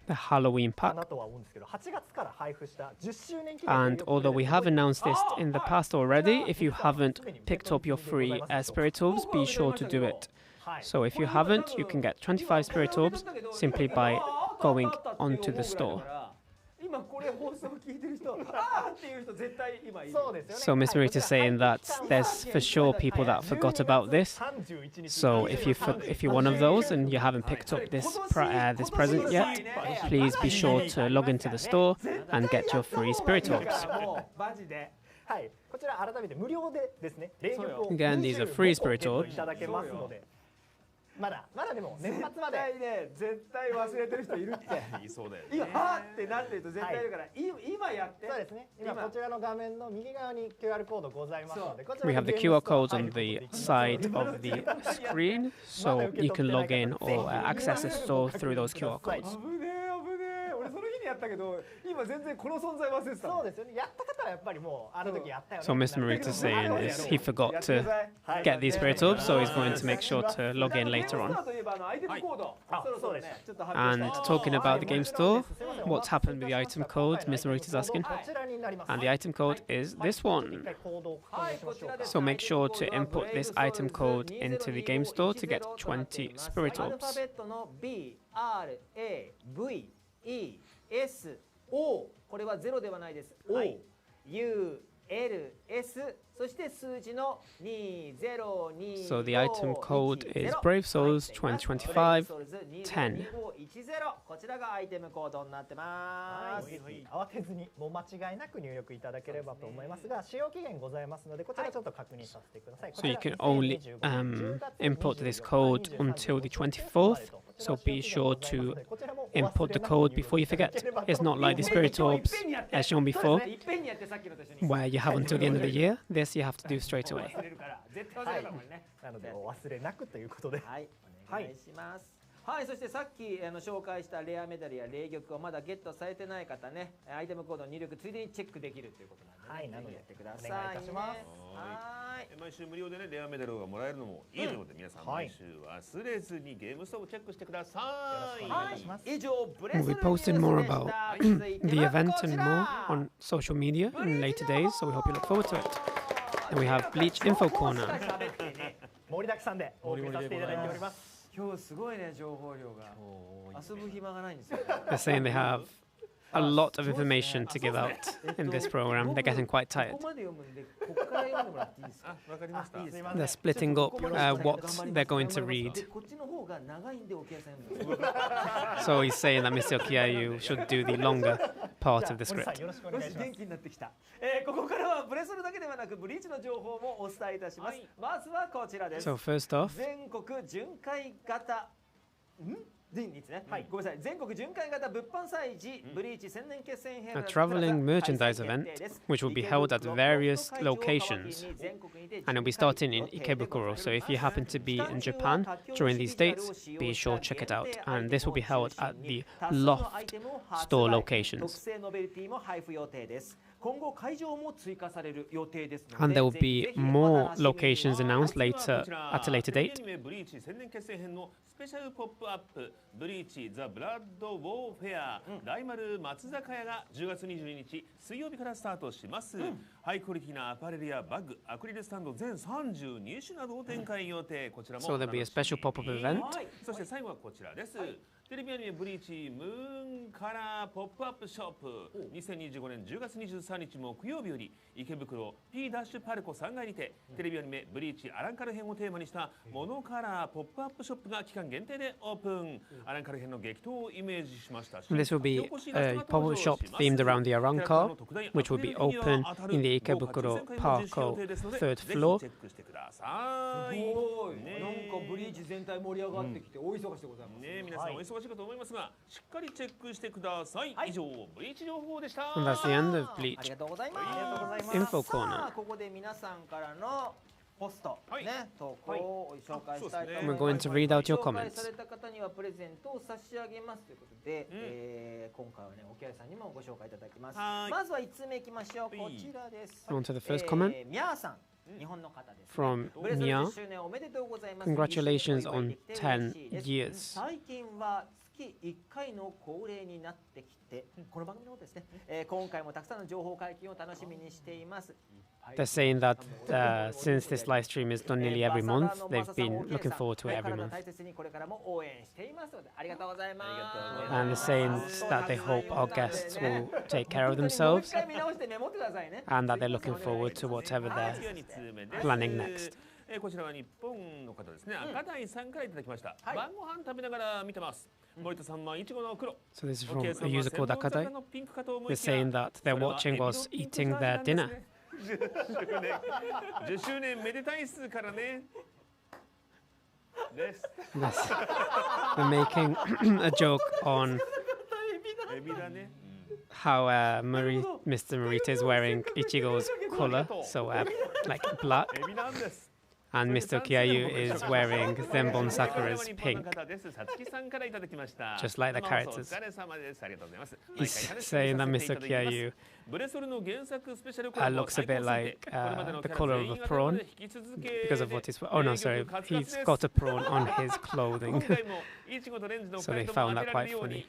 the Halloween pack. And although we have announced this in the past already, if you haven't picked up your free Spirit Orbs, be sure to do it. So if you haven't, you can get 25 Spirit Orbs simply by going onto the store. So Miss Morita is saying that there's for sure people that forgot about this. So if you're one of those and you haven't picked up this present yet, please be sure to log into the store and get your free Spirit Orbs. Again, these are free Spirit Orbs. まだでも年末まで絶対忘れてる人いるって言いそうだよね。今ってなってると絶対いるから、今やって。そうですね。今こちらの画面の右側に QR コードございますので、こちら We have the QR codes on the side of the screen, so you can log in or access the store through those QR codes. 俺その日にやったけど、今全然この存在忘れてた。そうですよね。やった方はやっぱりもうあの時やったよね。So Mr. Morita is saying is he forgot to get these Spirit Orbs, so he's going to make sure to log in later on. And talking about the game store, what's happened with the item code, Mr. Morita is asking. And the item code is this one. So make sure to input this item code into the game store to get 20 Spirit Orbs. S O これは0ではないです。O U L S そして数字の2020 So the item code is Brave Souls 2025 10. こちらがアイテムコードになってます。慌てずにもう間違いなく入力いただければと思いますが、使用期限ございますのでこちらちょっと確認させてください。 So you can only input this code until the 24th. So be sure to input the code before you forget. It's not like the Spirit Orbs as shown before, where you have until the end of the year. This you have to do straight away. なのでお忘れなくということで。はい、お願いします。はい、そしてさっき紹介したレアメダルや霊玉をまだゲットされてない方ね、アイテムコード入力ついでにチェックできるということなんで、ね、なのでやってください。お願いいたします。はい。毎週無料でねレアメダルがもらえるのもいいということで、皆さん毎週忘れずにゲームストアをチェックしてください。はい。以上ブレ We'll be posting more about the event and more on social media in later days, so we hope you look forward to it. And we have Bleach Info Corner. 盛りだくさんでお送りさせていただいております。今日すごいね情報量が遊ぶ暇がないんですよ。They're saying they have a lot of information to give out in this program. They're getting quite tired. They're splitting up what they're going to read. So he's saying that Mr. Okiayu should do the longer part of the script. 元気になってきた。ここからはブレソルだけではなくブリーチの情報もお伝えいたします。まずはこちらです。 So first off, 全国巡回型ごめんなさい、全国巡回型物販祭事ブリーチ千年決戦編 a traveling merchandise event which will be held at various locations, and it'll be starting in Ikebukuro. So if you happen to be in Japan during these dates, be sure to check it out. And this will be held at the Loft store locations. And there will be more locations announced later at a later date. ブリーチ宣伝決戦編のスペシャルポップアップブリーチザ・ブラッド・ウォーフェア大丸松坂屋が10月22日水曜日からスタートします。ハイクオリティなアパレルやバッグ、アクリルスタンド全32種などを展開予定。こちらも So there'll be a special pop-up event. そして最後はこちらです。テレビアニメブリーチムーンカラーポップアップショップ2025年10月23日木曜日より池袋 P ダッシュパルコ3階にてテレビアニメブリーチアランカル編をテーマにしたモノカラーポップアップショップが期間限定でオープン。アランカル編の激闘をイメージしましたし This will be a pop-up shop themed around the Aranka, which will be open in the Ikebukuro Parko third floor. チェックしてください。すごい。なんかブリーチ全体盛り上がってきて大忙しでございます。ね、皆さんお忙しいかと思いますが、しっかりチェックしてください。以上ブリーチ情報でした。 And that's the end of あり Bleach がとうございます。 info さ corner. あここで皆さんからのポスト、はいね、投稿を紹介したいと思い We're ます。 going to read out your 紹介 comments. された方にはプレゼントを差し上げますということで、今回はね、沖合さんにもご紹介いただきます。はいまずは1通目いきましょう。こちらです。 On to the first comment ミャーさん。日本の方です、ね。 from ブレスト Mia. 10周年おめでとうございます。 Congratulations on 一緒にお祝いできて嬉しいです 10 years. 最近は月1回の恒例になってきて、この番組のことですね、今回もたくさんの情報解禁を楽しみにしています。 They're saying that since this live stream is done nearly every month, they've been looking forward to it every month. 大切にこれからも応援していますので、ありがとうございます。 And they're saying that they hope our guests will take care of themselves もう一回見直してメモってくださいね。 and that they're looking forward to whatever they're 次は2通目です。 planning next. こちらは日本の方ですね。赤台さんからいただきました。晩ご飯食べながら見てます。森田さんはイチゴの黒。 So this is from a user called Akadai. They're saying that they're watching whilst eating their dinner. 10周年めでたいっすからね。です。 Yes. They're making a joke on エビだね。 how Mr. Morita is wearing Ichigo's color, so like black, エビなんです。 and Mr. Okiayu is wearing Zenbon Sakura's pink, just like the characters. He's saying that Mr. Okiayu looks a bit like the color of a prawn because of what he's. Oh no, sorry, he's got a prawn on his clothing. So they found that quite funny.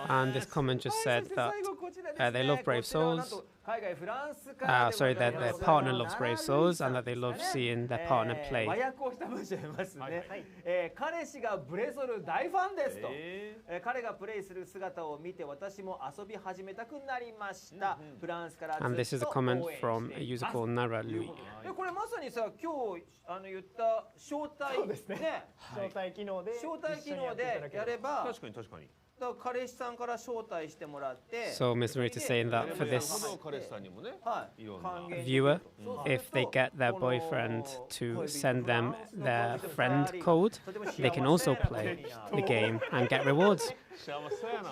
And this comment just said that they love Brave Souls. Sorry, that their partner loves Brave Souls and that they love seeing their partner play. 彼氏がブレソル大ファンですと、彼がプレイする姿を見て私も遊び始めたくなりました。フランスからずっと応援 And this is a comment from a user called Nara Louis. これまさにさ、今日言った招待ね、招待機能でやれば、確かに確かに。彼氏さんから招待してもらって、 So Ms. Morita is saying that for this 彼氏さんにもね、 viewer, if they get their boyfriend to send them their friend code, they can also play the game and get rewards. 幸せやな。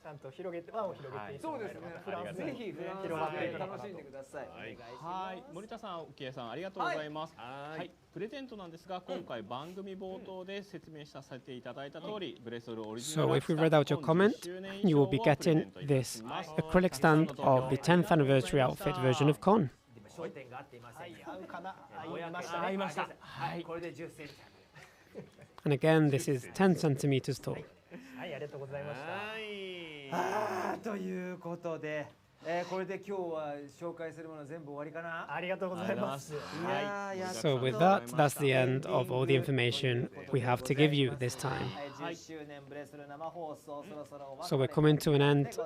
ちゃんと広げて輪を広げていそうですね。フランスぜひフランスで楽しんでください。はい、森田さん、沖江さん、ありがとうございます。はい、プレゼントなんですが、今回番組冒頭で説明させていただいた通り、ブレソルオリジナル So if we read out your comment, you will be getting this acrylic stand of the 10th anniversary outfit version of Con. 焦点が合っていません。合うかな。合いました。はい、これで10センチ。 And again, this is 10 centimeters tall. はい、ありがとうございました。ということで、これで今日は紹介するもの全部終わりかな。ありがとうございます。So with that, that's the end of all the information we have to give you this time. So we're coming to an end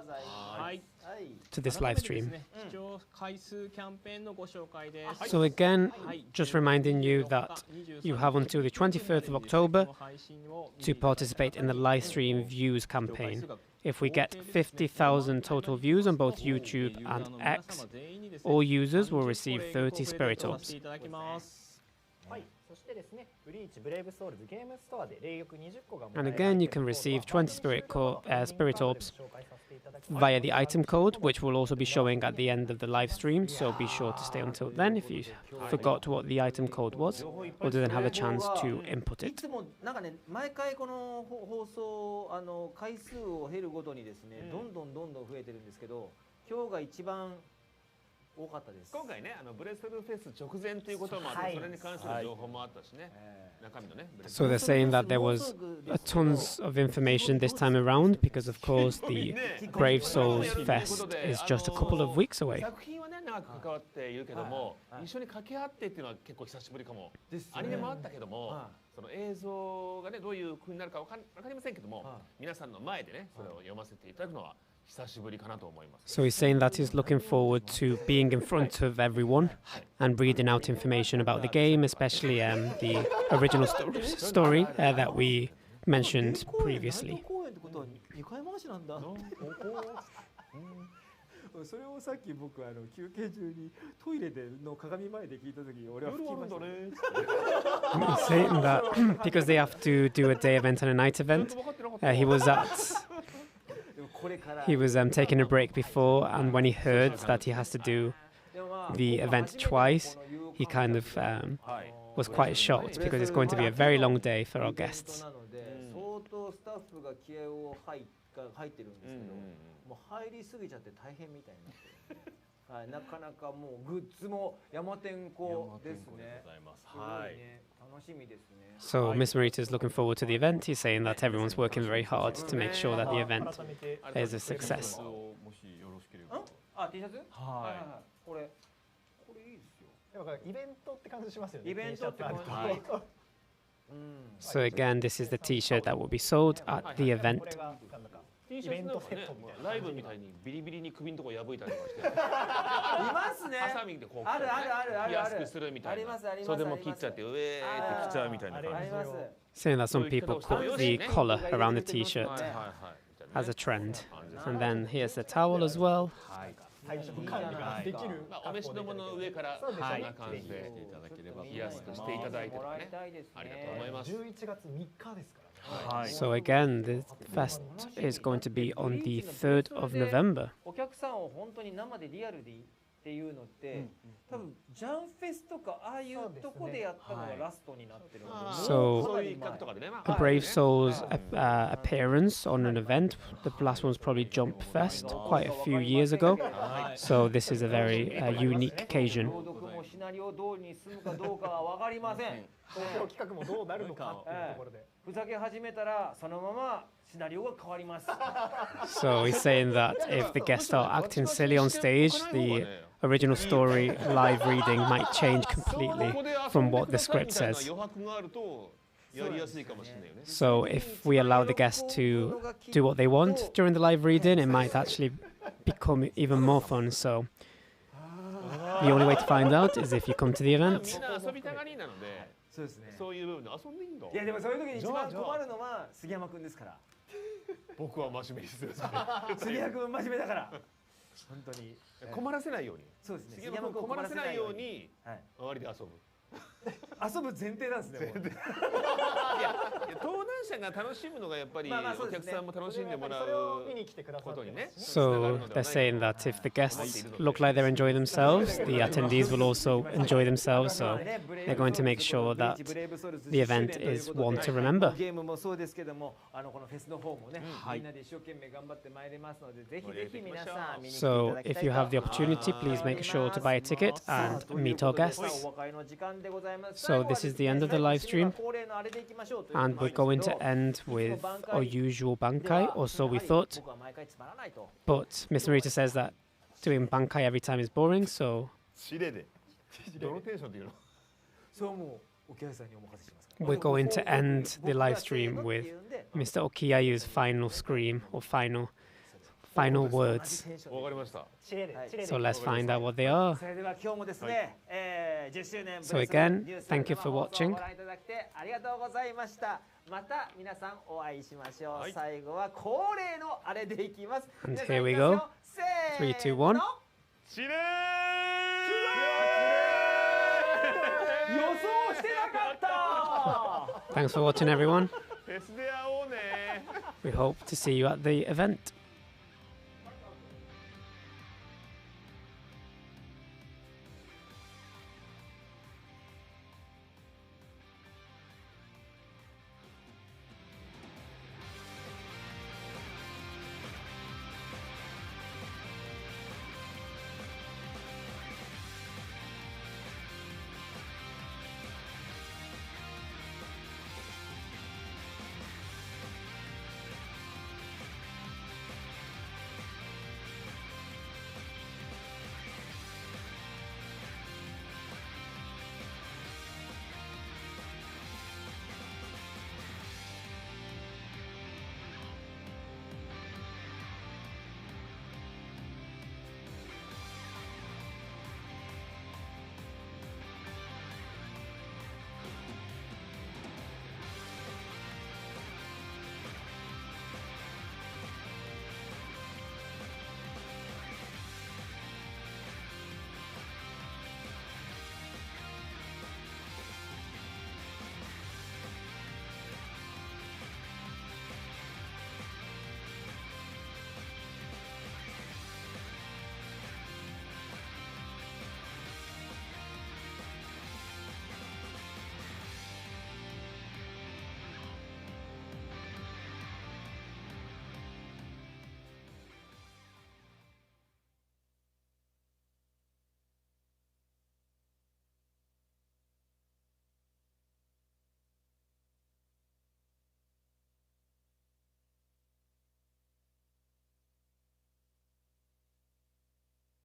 to this live stream. So again, just reminding you that you have until the 23rd of October to participate in the live stream views campaign. If we get 50,000 total views on both YouTube and X, all users will receive 30 Spirit Orbs. そしてですね、ブリーチブレイブソウルズゲームストアで霊玉20個が And again, you can receive 20 Spirit Orbs via the item code, which will also be showing at the end of the live stream. So be sure to stay until then if you forgot what the item code was or didn't have a chance to input い it. つもなんかね毎回この放送回数を経るごとにですね、どんどん増えてるんですけど、今日が一番多かったです。今回ねブレスルフェス直前ということもあって、それに関する情報もあったしね、中身のね。So they're saying that there was tons of information this time around because, of course, the Brave Souls Fest is just a couple of weeks away. 作品はね長く関わっているけども、一緒に掛け合ってっていうのは結構久しぶりかも。アニメもあったけども、その映像がねどういう風になるかわかりませんけども、皆さんの前でねそれを読ませていただくのは。So he's saying that he's looking forward to being in front of everyone and reading out information about the game, especially the original story that we mentioned previously. それをさっき僕休憩中にトイレでの鏡前で聞いた時俺は吹きましたね。He's saying that because they have to do a day event and a night event, he was taking a break before, and when he heard that he has to do the event twice, he kind of was quite shocked because it's going to be a very long day for our guests. 入ってるんですけど、もう入りすぎちゃって大変みたいになってはい、なかなかもうグッズも山天候ですね。はい、楽しみですね。So Miss Morita is looking forward to the event. He's saying that everyone's working very hard to make sure that the event is a success. あ、T シャツ？はい。これいいですよ。イベントって感じしますよね。イベントって感じ。So again, this is the T-shirt that will be sold at the event. T シャツのライブみたいにビリビリに首のとこ破いたりとかして。いますね。ハサミでこうある安くするみたいな。袖も切っちゃって上って切っちゃうみたいな感じ。Saying that some people put the collar around the T-shirt as a trend, and then here's the towel as well. お召しのもの上からそんな感じで安くしていただいてね。ありがとうございます。11月3日ですから。So again, the fest is going to be on the 3rd of November. お客さんを本当に生でリアルでっていうのって、多分ジャンフェスとかああいうとこでやったのがラストになってるので、So a Brave Souls appearance on an event. The last one was probably Jump Fest quite a few years ago. So this is a very unique occasion. シナリオ通りに進むかどうかは分かりません。東京企画もどうなるのかっていうところで。ふざけ始めたらそのままシナリオが変わります。So he's saying that if the guests are acting silly on stage, the original story live reading might change completely from what the script says. So if we allow the guests to do what they want during the live reading, it might actually become even more fun. So the only way to find out is if you come to the event. そうですね。そういう部分で遊んでいいんだ。いやでもそういう時に一番困るのは杉山くんですから。僕は真面目にする。杉山くん真面目だから。本当に困らせないように。そうですね。杉山くん困らせないように周りで遊ぶ。遊ぶ前提なんですね。いや登壇者が楽しむのがやっぱりお客さんも楽しんでもらうことにね。So they're saying that if the guests look like they're enjoying themselves, the attendees will also enjoy themselves. So they're going to make sure that the event is one to remember. ゲームもそうですけども、このフェスの方もね、みんなで一生懸命頑張ってまいりますので、ぜひぜひ皆さん見に来ていただきたいと思います。 So if you have the opportunity, please make sure to buy a ticket and meet our guests. So this is the end of the live stream, and we're going to end with our usual bankai, or so we thought. But Miss Morita says that doing bankai every time is boring, so we're going to end the live stream with Mr. Okiayu's final scream or final words. So let's find out what they are. So again, thank you for watching. また皆さんお会いしましょう。最後は恒例のあれでいきます。 And here we go. 3, 2, 1. チレー。予想してなかった。 Thanks for watching, everyone. フェスで会おうね。 We hope to see you at the event.